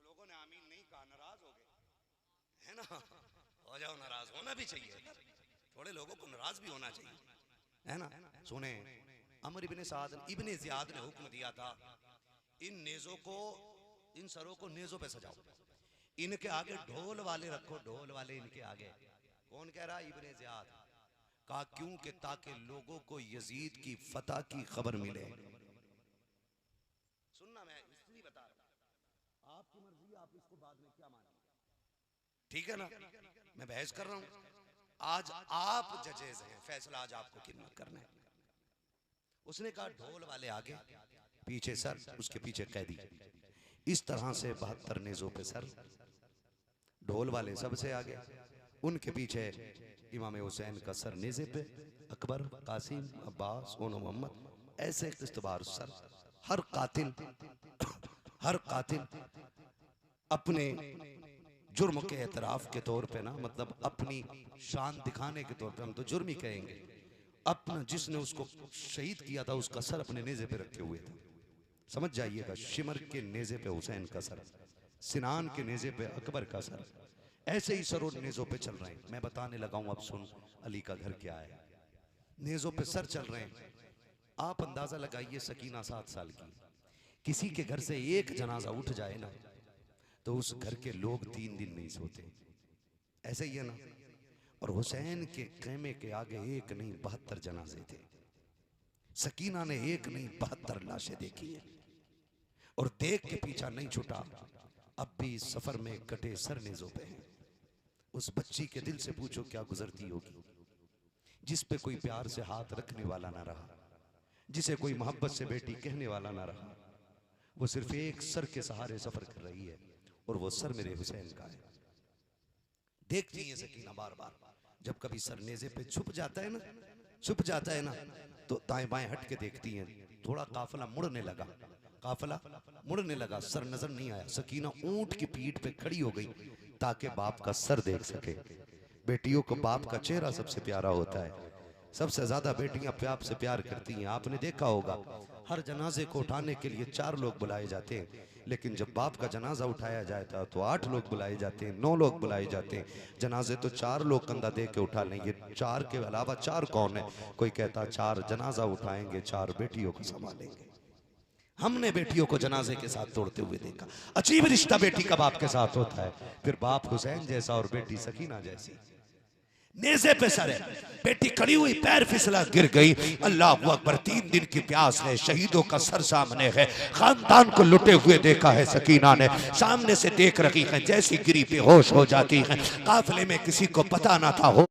[SPEAKER 1] लोगों ने आमीन नहीं कहा, नाराज हो गए, है ना? हो जाओ, नाराज होना भी चाहिए, थोड़े लोगों को नाराज भी होना चाहिए, है ना? सुने, अमर इब्ने साद इब्ने ज़ियाद ने हुक्म दिया था, इन नेज़ों को, इन सरों को नेज़ों पे सजाओ, इनके आगे ढोल वाले रखो, ढोल वाले इनके आगे। कौन कह रहा? Ibn Ziyad. कहा क्यों? कि ताकि लोगों को यजीद की फतह की खबर मिले। सुनना, मैं इसलिए बता रहा हूं, आपकी मर्जी, आप इसको बाद में क्या मानेंगे, ठीक है ना? मैं बहस कर रहा हूं, आज आप जजेज हैं, फैसला आज आपको करना है। उसने कहा ढोल वाले आगे, पीछे सर, उसके पीछे कैदी। इस तरह से 72 नेज़ों पे सर, ढोल वाले सबसे आगे, उनके पीछे इमाम हुसैन का सर नेज़े पे, अकबर, कासिम, अब्बास, ओनो मोहम्मद, ऐसे किस्तबार सर। हर कातिल अपने जुर्म के एतराफ के तौर पे ना, मतलब अपनी शान दिखाने के तौर पे, हम तो जुर्म ही कहेंगे, अपना जिसने उसको शहीद किया था उसका सर अपने नेज़े पे रखे हुए था। समझ जाइएगा, शिमर के नेज़े पे हुसैन का सर, सिनान के नेज़े पे अकबर का सर, ऐसे ही सरों नेज़ों पे चल रहे हैं। मैं बताने लगा हूं, अब सुन अली का घर क्या है। नेज़ों पे सर चल रहे हैं। आप अंदाजा लगाइए, सकीना 7 साल की, किसी के घर से एक जनाजा उठ जाए ना तो उस घर के लोग 3 दिन नहीं सोते, ऐसे ही है ना। और हुसैन के खेमे के आगे एक नहीं 72 जनाजे थे। सकीना ने एक नहीं 72 लाशें देखी है और देख के पीछा नहीं छूटा। अब भी इस सफर में कटे सर नेज़ों पे हैं। उस बच्ची के दिल से पूछो क्या गुजरती होगी, जिस पे कोई प्यार से हाथ रखने वाला ना रहा, जिसे कोई मोहब्बत से बेटी कहने वाला ना रहा। वो सिर्फ एक सर के सहारे सफर कर रही है और वो सर मेरे हुसैन का है। देखती है सकीना बार बार, जब कभी सर नेज़े पे छुप जाता है ना तो दाएं बाएं हट के देखती हैं। थोड़ा काफिला मुड़ने लगा, सर नजर नहीं आया। सकीना ऊंट की पीठ पे खड़ी हो गई ताकि बाप का सर देख सके। बेटियों को बाप का चेहरा सबसे प्यारा होता है। सबसे ज्यादा बेटियां बाप से प्यार करती हैं। आपने देखा होगा, हर जनाजे को उठाने के लिए 4 लोग बुलाए जाते हैं, लेकिन जब बाप का जनाजा उठाया जाता तो 8 लोग बुलाए जाते हैं, 9 लोग बुलाए जाते हैं। जनाजे तो 4 लोग कंधा दे के उठा लेंगे। 4 के अलावा 4 कौन है? कोई कहता 4 जनाजा उठाएंगे, 4 बेटियों को संभालेंगे। हमने बेटियों को जनाजे के साथ तोड़ते हुए देखा। अजीब रिश्ता बेटी का बाप के साथ होता है। फिर बाप हुसैन जैसा और बेटी सकीना जैसी। नेज़े पे सर है, बेटी खड़ी हुई, पैर फिसला गिर गई। अल्लाह अकबर, 3 दिन की प्यास है, शहीदों का सर सामने है, खानदान को लुटे हुए देखा है सकीना ने। सामने से देख रही है, जैसी गिरी बेहोश हो जाती है। काफिले में किसी को पता ना था हो